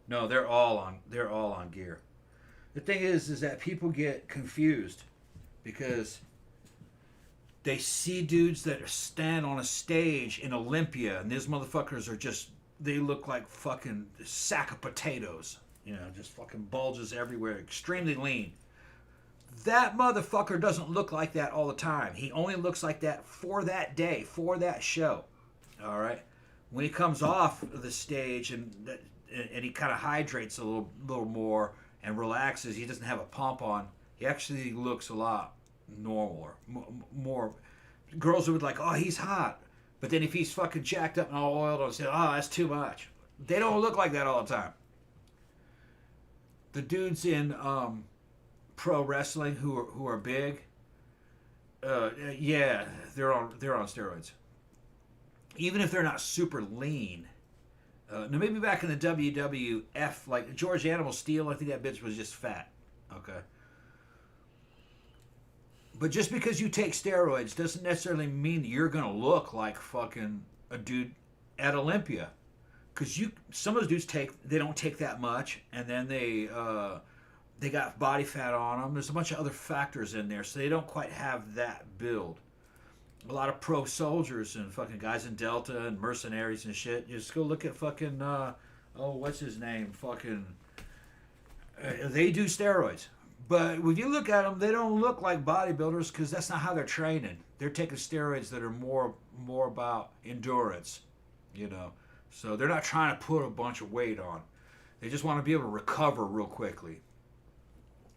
B: No, they're all on gear. The thing is that people get confused because they see dudes that stand on a stage in Olympia, and these motherfuckers are they look like fucking sack of potatoes. Just fucking bulges everywhere, extremely lean. That motherfucker doesn't look like that all the time. He only looks like that for that day, for that show. All right? When he comes off the stage and he kind of hydrates a little more and relaxes, he doesn't have a pump on, he actually looks a lot normal. More girls would like, oh, he's hot. But then if he's fucking jacked up and all oiled, they'll say, oh, that's too much. They don't look like that all the time. The dudes in pro wrestling who are big, they're on steroids. Even if they're not super lean. Now maybe back in the WWF, like George Animal Steel, I think that bitch was just fat. Okay. But just because you take steroids doesn't necessarily mean that you're gonna look like fucking a dude at Olympia. Because some of those dudes they don't take that much, and then they got body fat on them. There's a bunch of other factors in there, so they don't quite have that build. A lot of pro soldiers and fucking guys in Delta and mercenaries and shit. You just go look at fucking what's his name? Fucking they do steroids, but if you look at them, they don't look like bodybuilders because that's not how they're training. They're taking steroids that are more about endurance, So they're not trying to put a bunch of weight on. They just want to be able to recover real quickly.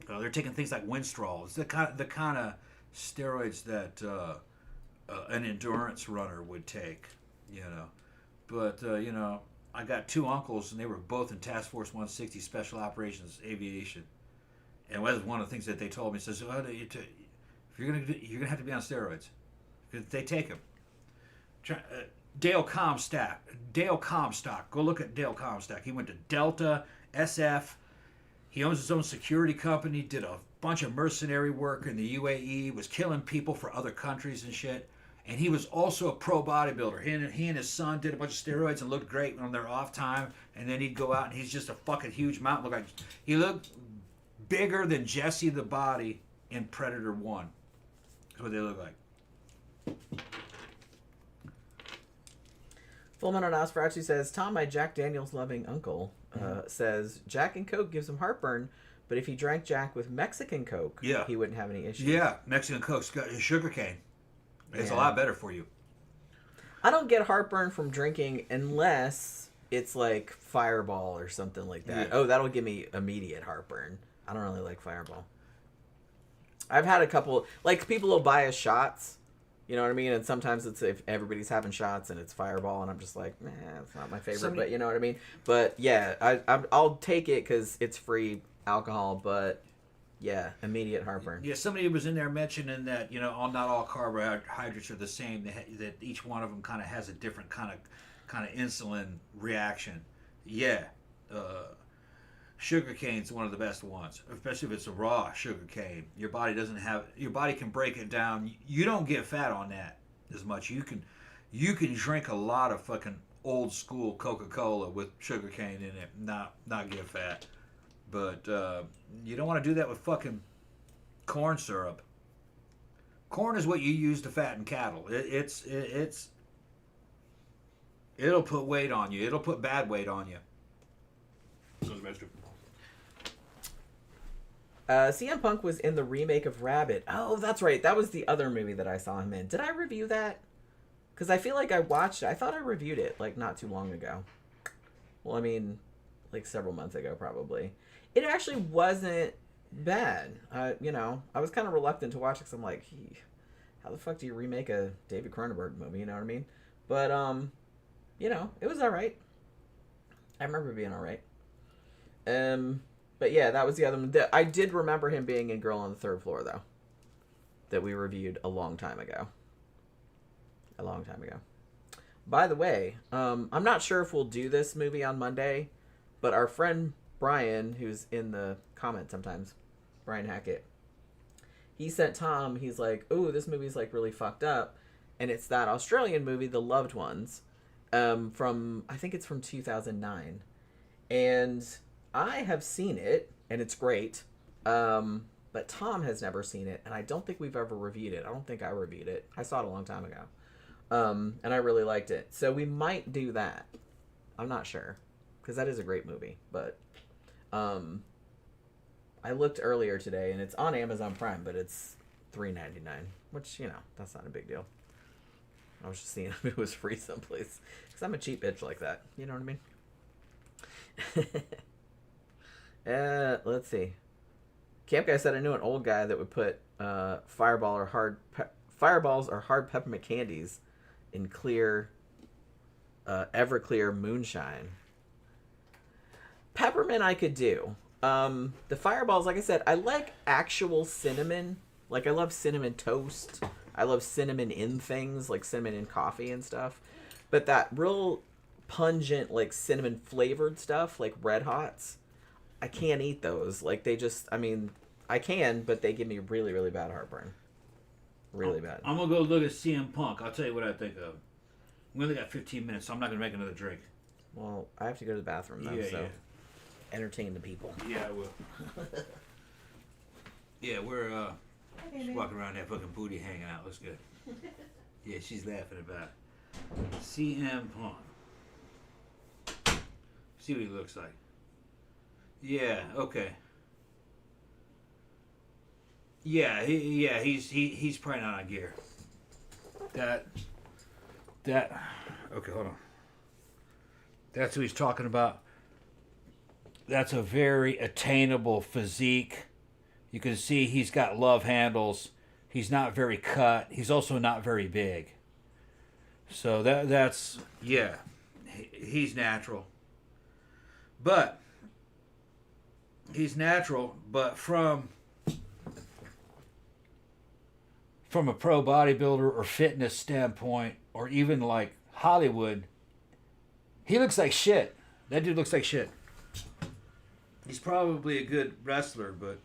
B: They're taking things like Winstrol. It's the kind of steroids that an endurance runner would take, But I got two uncles, and they were both in Task Force 160 Special Operations Aviation. And that was one of the things that they told me. Says, if you're gonna have to be on steroids, because they take them. Dale Comstock. Go look at Dale Comstock. He went to Delta, SF. He owns his own security company, did a bunch of mercenary work in the UAE, was killing people for other countries and shit. And he was also a pro bodybuilder. He and his son did a bunch of steroids and looked great on their off time. And then he'd go out and he's just a fucking huge mountain. He looked bigger than Jesse the Body in Predator 1. That's what they look like.
A: Fullman on Nosferatu says, Tom, my Jack Daniels loving uncle, says Jack and Coke gives him heartburn, but if he drank Jack with Mexican Coke, he wouldn't have any issues.
B: Yeah, Mexican Coke's got sugar cane. It's a lot better for you.
A: I don't get heartburn from drinking unless it's like Fireball or something like that. Yeah. Oh, that'll give me immediate heartburn. I don't really like Fireball. I've had a couple, like people will buy us shots. You know what I mean? And sometimes it's if everybody's having shots and it's Fireball, and I'm just like, nah, it's not my favorite. But you know what I mean? But yeah, I'll take it because it's free alcohol. But yeah, immediate heartburn.
B: Yeah, somebody was in there mentioning that not all carbohydrates are the same. That each one of them kind of has a different kind of insulin reaction. Yeah, sugar cane's one of the best ones, especially if it's a raw sugar cane. Your body can break it down. You don't get fat on that as much. You can drink a lot of fucking old school Coca-Cola with sugar cane in it, not get fat. But you don't want to do that with fucking corn syrup. Corn is what you use to fatten cattle. It'll put weight on you. It'll put bad weight on you.
A: CM Punk was in the remake of Rabbit. Oh, that's right. That was the other movie that I saw him in. Did I review that? Because I feel like I watched it. I thought I reviewed it, like, not too long ago. Well, I mean, like, several months ago, probably. It actually wasn't bad. You know, I was kind of reluctant to watch it because I'm like, how the fuck do you remake a David Cronenberg movie? You know what I mean? But, you know, it was all right. I remember being all right. But yeah, that was the other one. I did remember him being in Girl on the Third Floor, though. That we reviewed a long time ago. A long time ago. By the way, I'm not sure if we'll do this movie on Monday, but our friend Brian, who's in the comments sometimes, Brian Hackett, he sent Tom, he's like, ooh, this movie's like really fucked up. And it's that Australian movie, The Loved Ones, from, I think it's from 2009. And I have seen it, and it's great. But Tom has never seen it, and I don't think we've ever reviewed it. I don't think I reviewed it. I saw it a long time ago. And I really liked it. So we might do that. I'm not sure. Because that is a great movie. But I looked earlier today, and it's on Amazon Prime, but it's $3.99. Which, you know, that's not a big deal. I was just seeing if it was free someplace. Because I'm a cheap bitch like that. You know what I mean? Let's see. Camp Guy said I knew an old guy that would put fireballs or hard peppermint candies in clear, Everclear moonshine. Peppermint I could do. The fireballs, like I said, I like actual cinnamon. Like I love cinnamon toast. I love cinnamon in things, like cinnamon in coffee and stuff. But that real pungent, like cinnamon flavored stuff, like Red Hots, I can't eat those. Like they just, I mean, I can, but they give me really, really bad heartburn. Really bad.
B: I'm going to go look at CM Punk. I'll tell you what I think of. We only got 15 minutes, so I'm not going to make another drink.
A: Well, I have to go to the bathroom, though, so entertain the people.
B: Yeah, I will. Yeah, we're just walking around that fucking booty hanging out. Looks good. Yeah, she's laughing about it. CM Punk. See what he looks like. Yeah, okay. Yeah, he's probably not on gear. That. Okay, hold on. That's who he's talking about. That's a very attainable physique. You can see he's got love handles. He's not very cut. He's also not very big. So that's yeah. He's natural. But he's natural, but from a pro bodybuilder or fitness standpoint, or even like Hollywood, he looks like shit. That dude looks like shit. He's probably a good wrestler, but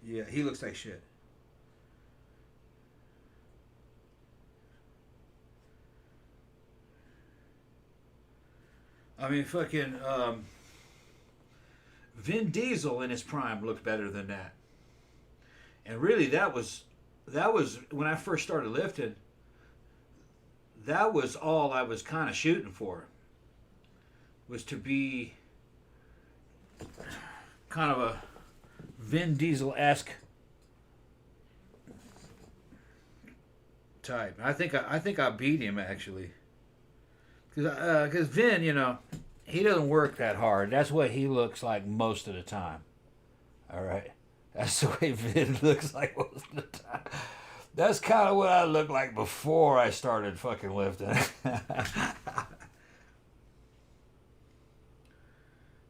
B: yeah, he looks like shit. I mean, fucking Vin Diesel in his prime looked better than that. And really, that was when I first started lifting. That was all I was kind of shooting for. Was to be kind of a Vin Diesel-esque type. I think I beat him actually. Because Vin, you know, he doesn't work that hard. That's what he looks like most of the time. All right. That's the way Vin looks like most of the time. That's kind of what I looked like before I started fucking lifting.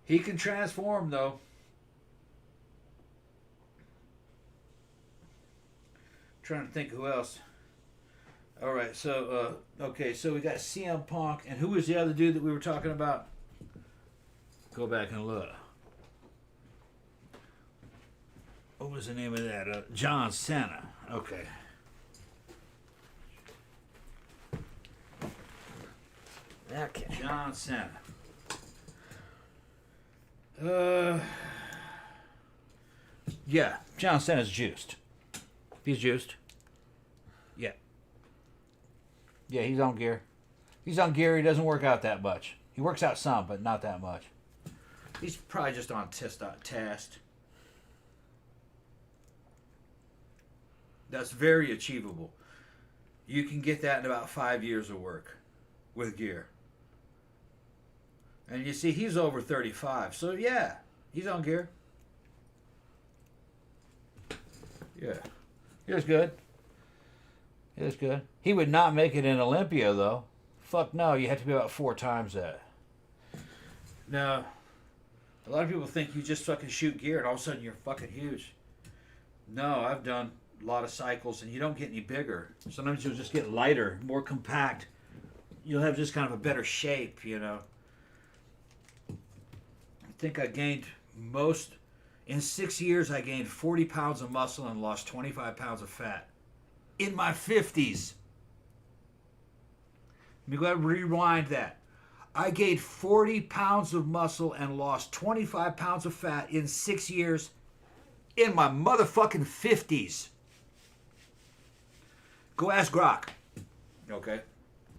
B: He can transform, though. Trying to think who else. All right, so, okay, so we got CM Punk. And who was the other dude that we were talking about? Go back and look. What was the name of that? John Cena. Okay.
A: Okay.
B: John Cena. Yeah, John Cena's juiced. He's juiced. Yeah. Yeah, he's on gear. He's on gear. He doesn't work out that much. He works out some, but not that much. He's probably just on test. That's very achievable. You can get that in about 5 years of work with gear. And you see, he's over 35. So, yeah, he's on gear. Yeah. He was good. He was good. He would not make it in Olympia, though. Fuck no, you have to be about 4 times that. No. A lot of people think you just fucking shoot gear and all of a sudden you're fucking huge. No, I've done a lot of cycles and you don't get any bigger. Sometimes you'll just get lighter, more compact. You'll have just kind of a better shape, you know. I think I gained in 6 years I gained 40 pounds of muscle and lost 25 pounds of fat. In my 50s. Let me go ahead and rewind that. I gained 40 pounds of muscle and lost 25 pounds of fat in 6 years in my motherfucking 50s. Go ask Grok. Okay.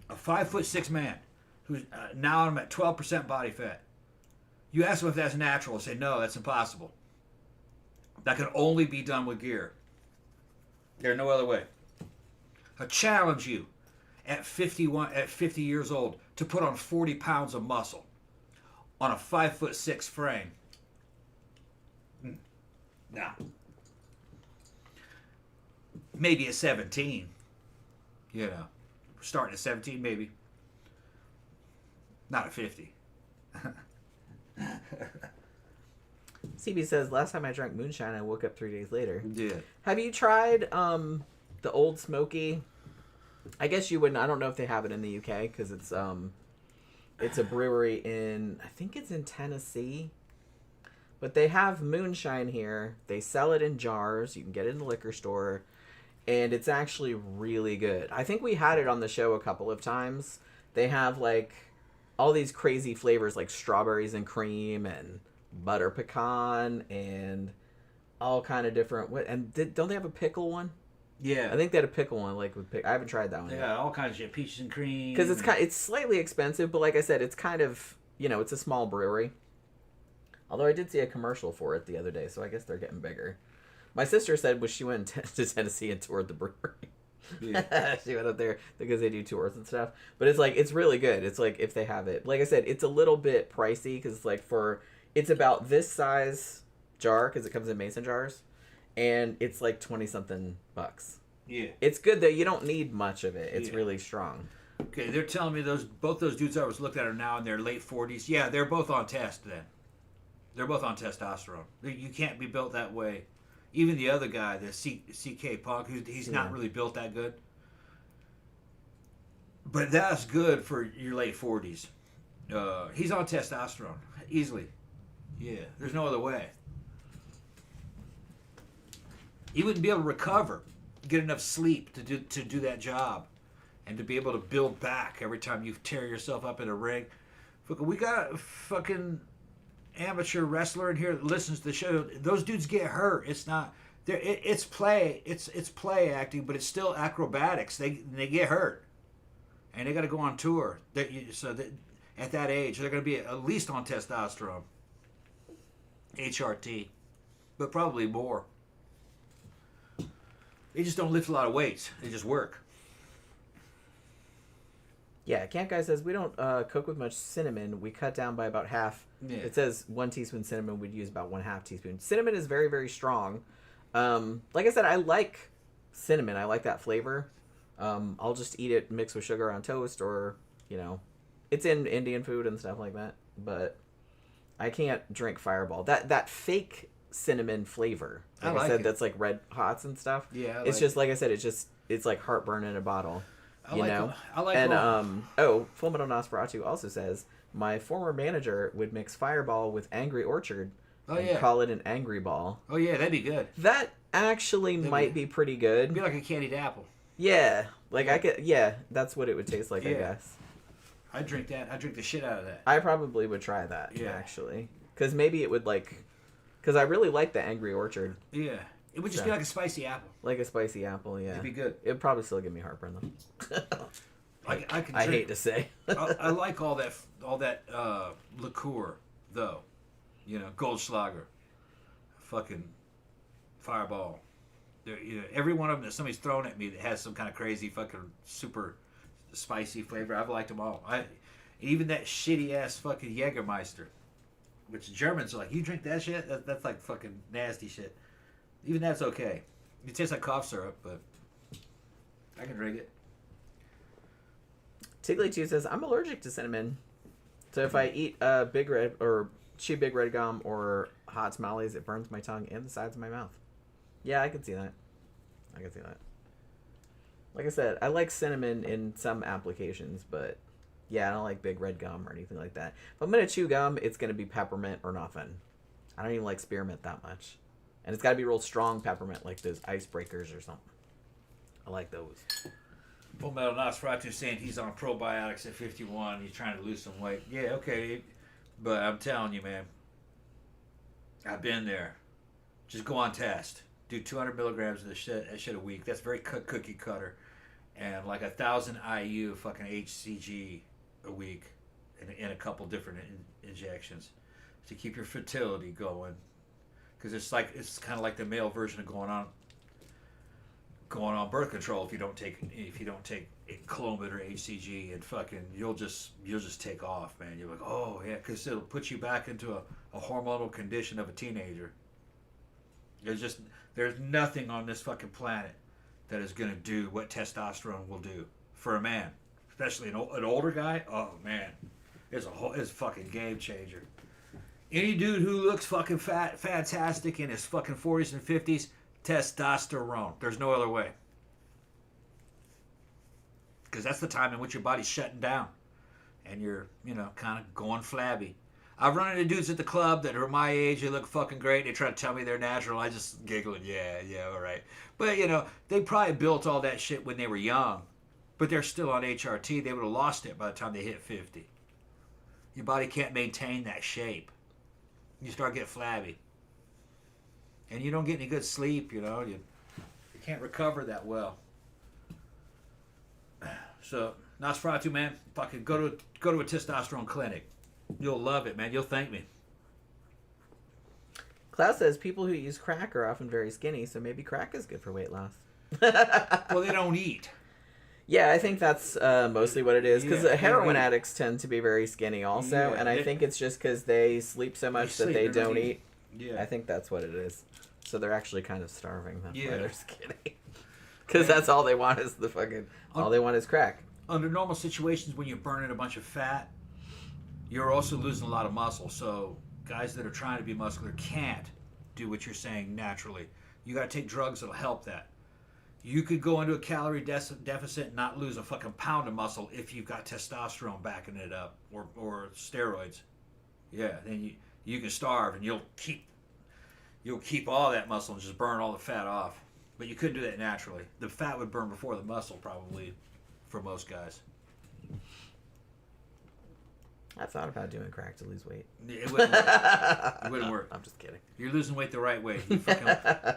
B: A 5'6" man who's now I'm at 12% body fat. You ask him if that's natural, say no, that's impossible. That can only be done with gear. There's no other way. I challenge you at 50 years old to put on 40 pounds of muscle on a 5'6" frame. No. Maybe at 17. You know. Starting at 17, maybe. Not at 50.
A: CB says, last time I drank moonshine, I woke up 3 days later.
B: Yeah.
A: Have you tried the Old Smoky? I guess you wouldn't. I don't know if they have it in the UK because it's a brewery I think it's in Tennessee. But they have moonshine here. They sell it in jars. You can get it in the liquor store. And it's actually really good. I think we had it on the show a couple of times. They have like all these crazy flavors like strawberries and cream and butter pecan and all kind of different. And don't they have a pickle one?
B: Yeah.
A: I think they had a pickle one like with I haven't tried that one.
B: Yeah, all kinds of shit. Peaches and cream.
A: Because it's slightly expensive, but like I said, it's kind of, it's a small brewery. Although I did see a commercial for it the other day, so I guess they're getting bigger. My sister said when she went to Tennessee and toured the brewery. Yeah. She went up there because they do tours and stuff. But it's really good. It's like if they have it. Like I said, it's a little bit pricey because it's about this size jar because it comes in mason jars. And it's like 20-something bucks.
B: Yeah.
A: It's good though. You don't need much of it. It's really strong.
B: Okay, they're telling me both those dudes I was looking at are now in their late 40s. Yeah, they're both on test then. They're both on testosterone. You can't be built that way. Even the other guy, the CK Punk, he's not really built that good. But that's good for your late 40s. He's on testosterone. Easily. Yeah, there's no other way. He wouldn't be able to recover, get enough sleep to do that job, and to be able to build back every time you tear yourself up in a ring. We got a fucking amateur wrestler in here that listens to the show. Those dudes get hurt. It's not it's play. It's play acting, but it's still acrobatics. They get hurt, and they got to go on tour. At that age, they're going to be at least on testosterone, HRT, but probably more. They just don't lift a lot of weights. They just work.
A: Yeah, Camp Guy says, we don't cook with much cinnamon. We cut down by about half. Yeah. It says 1 teaspoon cinnamon. We'd use about 1/2 teaspoon. Cinnamon is very, very strong. Like I said, I like cinnamon. I like that flavor. I'll just eat it mixed with sugar on toast or, it's in Indian food and stuff like that. But I can't drink Fireball. That fake cinnamon flavor. Like I said, that's like Red Hots and stuff. Yeah. It's just, like I said, it's like heartburn in a bottle. I like and Full Metal Nosferatu also says my former manager would mix Fireball with Angry Orchard and call it an Angry Ball.
B: Oh yeah, that'd be good.
A: That actually might be pretty good.
B: It'd be like a candied apple.
A: Yeah, I could. Yeah, that's what it would taste like. I guess.
B: I drink that. I drink the shit out of that.
A: I probably would try that actually, because maybe it would Because I really like the Angry Orchard.
B: Yeah. It would just be like a spicy apple.
A: Like a spicy apple, yeah.
B: It'd be good.
A: It'd probably still give me heartburn, though. I hate to say.
B: I like all that liqueur, though. You know, Goldschlager, fucking Fireball. Every one of them that somebody's thrown at me that has some kind of crazy fucking super spicy flavor, I've liked them all. Even that shitty ass fucking Jägermeister, which Germans are like, you drink that shit? That's like fucking nasty shit. Even that's okay. It tastes like cough syrup, but I can drink it.
A: Tiggly2 says, I'm allergic to cinnamon. So if I eat Big Red or chew Big Red gum or hot tamales, it burns my tongue and the sides of my mouth. Yeah, I can see that. Like I said, I like cinnamon in some applications, but yeah, I don't like Big Red gum or anything like that. If I'm going to chew gum, it's going to be peppermint or nothing. I don't even like spearmint that much. And it's got to be real strong peppermint, like those icebreakers or something. I like those.
B: Full Metal Nosferatu saying he's on probiotics at 51. He's trying to lose some weight. Yeah, okay. But I'm telling you, man. I've been there. Just go on test. Do 200 milligrams of that shit a week. That's very cookie cutter. And like 1,000 IU fucking HCG a week. In a couple different injections. To keep your fertility going. Because it's kind of like the male version of going on birth control if you don't take Clomid or HCG, and fucking you'll just take off, man. You're like, oh yeah, because it'll put you back into a hormonal condition of a teenager. There's nothing on this fucking planet that is gonna do what testosterone will do for a man, especially an older guy. Oh man, it's a fucking game changer. Any dude who looks fucking fantastic in his fucking 40s and 50s, testosterone. There's no other way. Because that's the time in which your body's shutting down. And you're, kind of going flabby. I've run into dudes at the club that are my age. They look fucking great. They try to tell me they're natural. I just giggle and yeah, all right. But, they probably built all that shit when they were young. But they're still on HRT. They would have lost it by the time they hit 50. Your body can't maintain that shape. You start getting flabby. And you don't get any good sleep, you can't recover that well. So, Nosferatu, man, fucking go to a testosterone clinic. You'll love it, man. You'll thank me.
A: Klaus says people who use crack are often very skinny, so maybe crack is good for weight loss.
B: Well, they don't eat.
A: Yeah, I think that's mostly what it is, because heroin addicts tend to be very skinny also, and I think it's just because they sleep so much that they don't eat. Yeah. I think that's what it is. So they're actually kind of starving. That's why they're skinny. Because that's all they want is all they want is crack.
B: Under normal situations, when you're burning a bunch of fat, you're also losing a lot of muscle. So guys that are trying to be muscular can't do what you're saying naturally. You got to take drugs that'll help that. You could go into a calorie deficit and not lose a fucking pound of muscle if you've got testosterone backing it up or steroids. Yeah, then you can starve and you'll keep all that muscle and just burn all the fat off. But you couldn't do that naturally. The fat would burn before the muscle probably for most guys.
A: I thought about doing crack to lose weight.
B: It wouldn't work. It wouldn't work.
A: I'm just kidding.
B: You're losing weight the right way. You fucking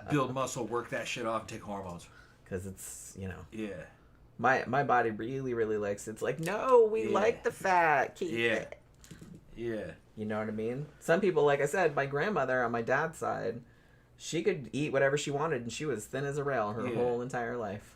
B: build muscle, work that shit off, and take hormones.
A: Because it's,
B: Yeah.
A: My body really, really likes it. It's like, no, we like the fat. Keep it.
B: Yeah.
A: You know what I mean? Some people, like I said, my grandmother on my dad's side, she could eat whatever she wanted, and she was thin as a rail her whole entire life.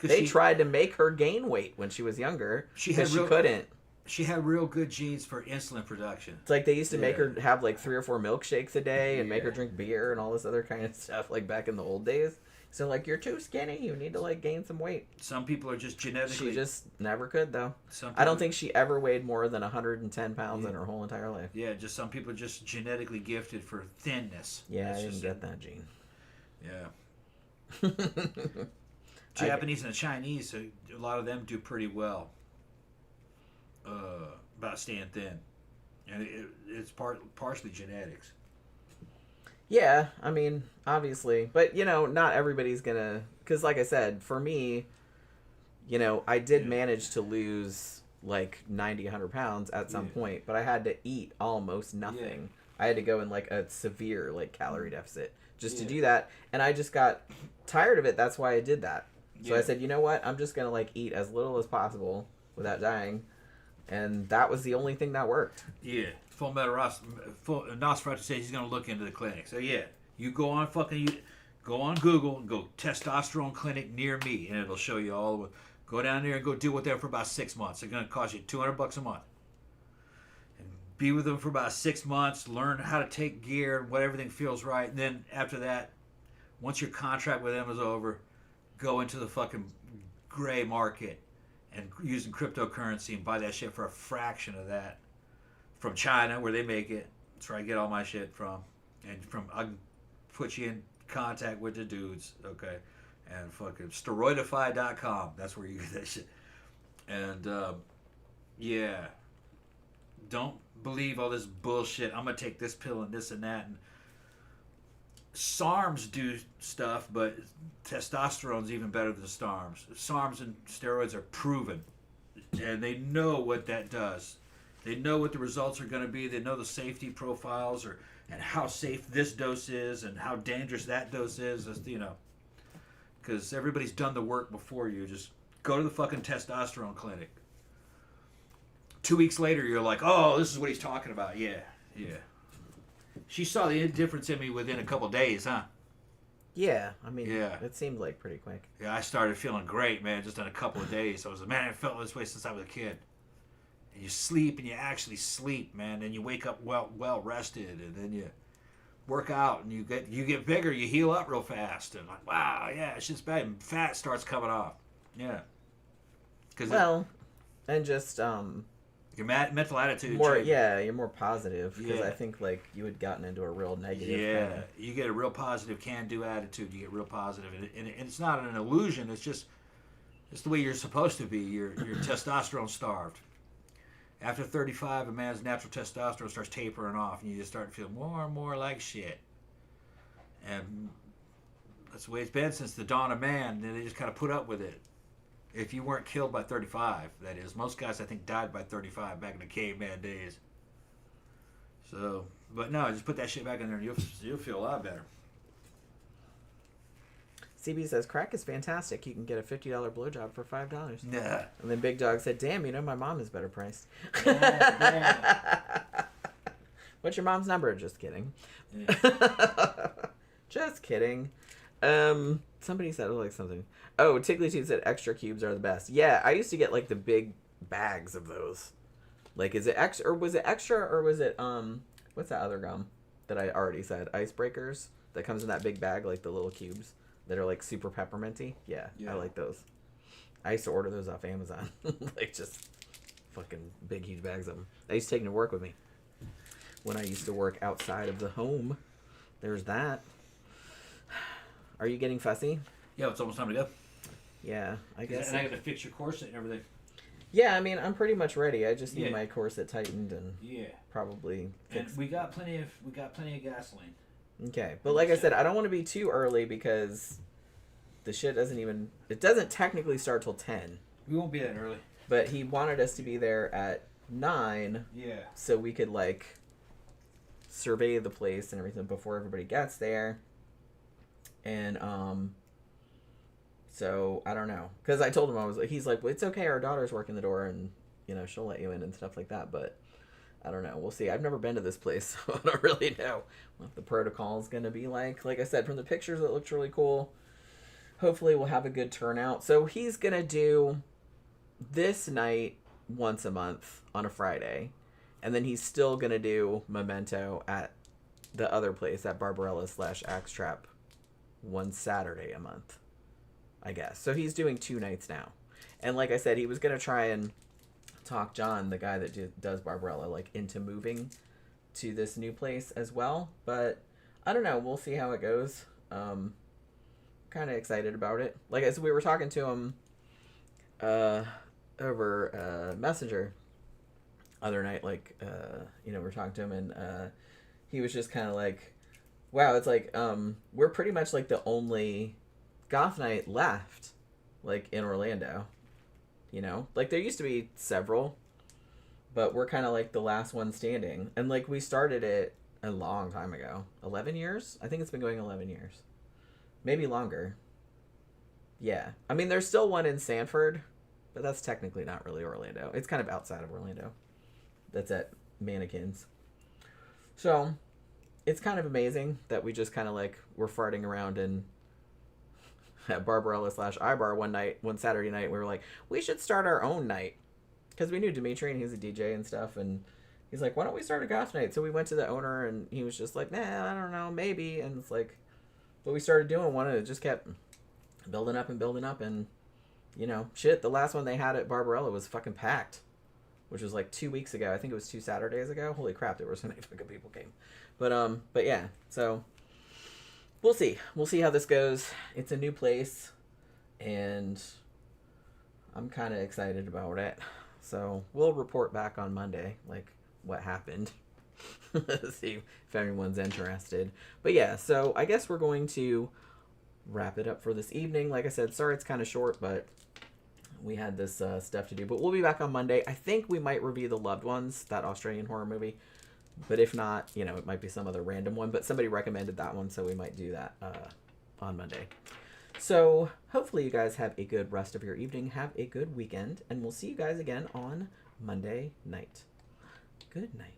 A: They tried to make her gain weight when she was younger, because she couldn't.
B: She had real good genes for insulin production.
A: It's like they used to make her have like 3 or 4 milkshakes a day and make her drink beer and all this other kind of stuff, like back in the old days. So, like, you're too skinny. You need to, like, gain some weight.
B: Some people are just genetically...
A: She just never could, though. I don't think she ever weighed more than 110 pounds in her whole entire life.
B: Yeah, just some people are just genetically gifted for thinness.
A: Yeah, I didn't get that gene.
B: Yeah. Japanese and the Chinese, a lot of them do pretty well about staying thin. And it's partially genetics.
A: Yeah, I mean, obviously. But, not everybody's going to... Because, like I said, for me, I did manage to lose, like, 90, 100 pounds at some point. But I had to eat almost nothing I had to go in like a severe like calorie deficit just to do that, and I just got tired of it. That's why I did that. So I said, you know what? I'm just gonna like eat as little as possible without dying, and that was the only thing that worked.
B: Yeah, Nosferatu says he's gonna look into the clinic. So yeah, you go on go on Google and go testosterone clinic near me, and it'll show you all the way. Go down there and go deal with them for about 6 months. They're gonna cost you $200 a month. And be with them for about 6 months. Learn how to take gear and what everything feels right. And then after that, once your contract with them is over, go into the fucking gray market and using cryptocurrency and buy that shit for a fraction of that from China where they make it. That's where I get all my shit from. And I can put you in contact with the dudes, okay? And fucking steroidify.com. That's where you get that shit. And yeah, don't believe all this bullshit. I'm gonna take this pill and this and that. And SARMs do stuff, but testosterone's even better than SARMs. SARMs and steroids are proven, and they know what that does. They know what the results are going to be. They know the safety profiles, and how safe this dose is, and how dangerous that dose is. You know, because everybody's done the work before you. Just go to the fucking testosterone clinic. 2 weeks later, you're like, oh, this is what he's talking about. Yeah. She saw the difference in me within a couple days, huh?
A: Yeah, I mean, it seemed like pretty quick.
B: Yeah, I started feeling great, man, just in a couple of days. I was like, man, I felt this way since I was a kid. And you sleep, and you actually sleep, man. And you wake up well rested, and then you work out, and you get bigger. You heal up real fast, and like, wow, yeah, it's just bad. And fat starts coming off. Yeah.
A: And just
B: your mental attitude.
A: You're more positive because I think like you had gotten into a real negative.
B: Yeah,
A: kinda...
B: you get a real positive can-do attitude. You get real positive, and it's not an illusion. It's just the way you're supposed to be. You're testosterone starved. After 35, a man's natural testosterone starts tapering off, and you just start to feel more and more like shit. And that's the way it's been since the dawn of man. And they just kind of put up with it. If you weren't killed by 35, that is. Most guys, I think, died by 35 back in the caveman days. So, but no, just put that shit back in there and you'll feel a lot better.
A: CB says, crack is fantastic. You can get a $50 blowjob for $5.
B: Nah.
A: And then Big Dog said, damn, my mom is better priced.
B: Yeah.
A: What's your mom's number? Just kidding.
B: Yeah.
A: Just kidding. Somebody said like something. Oh, Tiggly Tooth said extra cubes are the best. Yeah, I used to get like the big bags of those. Like, is it extra or was it what's that other gum that I already said? Icebreakers that comes in that big bag, like the little cubes that are like super pepperminty. Yeah, I like those. I used to order those off Amazon, like just fucking big huge bags of them. I used to take them to work with me when I used to work outside of the home. There's that. Are you getting fussy?
B: Yeah, it's almost time to go.
A: Yeah, I guess.
B: And I got to fix your corset and everything.
A: Yeah, I mean, I'm pretty much ready. I just need my corset tightened and probably fixed.
B: And we got plenty of gasoline.
A: Okay, but like I said, I don't want to be too early because the shit doesn't technically start till 10.
B: We won't be that early.
A: But he wanted us to be there at 9.
B: Yeah.
A: So we could like survey the place and everything before everybody gets there. And so I don't know, because I told him he's like, well, it's okay, our daughter's working the door and she'll let you in and stuff like that, but I don't know, we'll see. I've never been to this place, so I don't really know what the protocol is gonna be like. Like I said, from the pictures it looks really cool. Hopefully we'll have a good turnout. So he's gonna do this night once a month on a Friday, and then he's still gonna do Memento at the other place at Barbarella/Axe Trap one Saturday a month, I guess. So he's doing 2 nights now. And like I said, he was going to try and talk John, the guy that does Barbarella, like into moving to this new place as well. But I don't know. We'll see how it goes. Kind of excited about it. Like I said, we were talking to him over Messenger other night. Like, we were talking to him and he was just kind of like, wow, it's like, we're pretty much like the only goth night left, like, in Orlando, Like, there used to be several, but we're kind of like the last one standing. And, like, we started it a long time ago. 11 years? I think it's been going 11 years. Maybe longer. Yeah. I mean, there's still one in Sanford, but that's technically not really Orlando. It's kind of outside of Orlando. That's at Mannequins. So, it's kind of amazing that we just kind of like were farting around in at Barbarella / iBar one Saturday night. We were like, we should start our own night. Because we knew Dimitri and he's a DJ and stuff. And he's like, why don't we start a goth night? So we went to the owner and he was just like, nah, I don't know, maybe. And it's like, but we started doing one and it just kept building up and building up. And, you know, shit, the last one they had at Barbarella was fucking packed. Which was like 2 weeks ago. I think it was 2 Saturdays ago. Holy crap, there were so many fucking people came. But yeah, so we'll see. We'll see how this goes. It's a new place, and I'm kind of excited about it. So we'll report back on Monday, like what happened. See if anyone's interested. But yeah, so I guess we're going to wrap it up for this evening. Like I said, sorry it's kind of short, but we had this stuff to do. But we'll be back on Monday. I think we might review The Loved Ones, that Australian horror movie. But if not, you know, it might be some other random one. But somebody recommended that one, so we might do that on Monday. So hopefully you guys have a good rest of your evening. Have a good weekend. And we'll see you guys again on Monday night. Good night.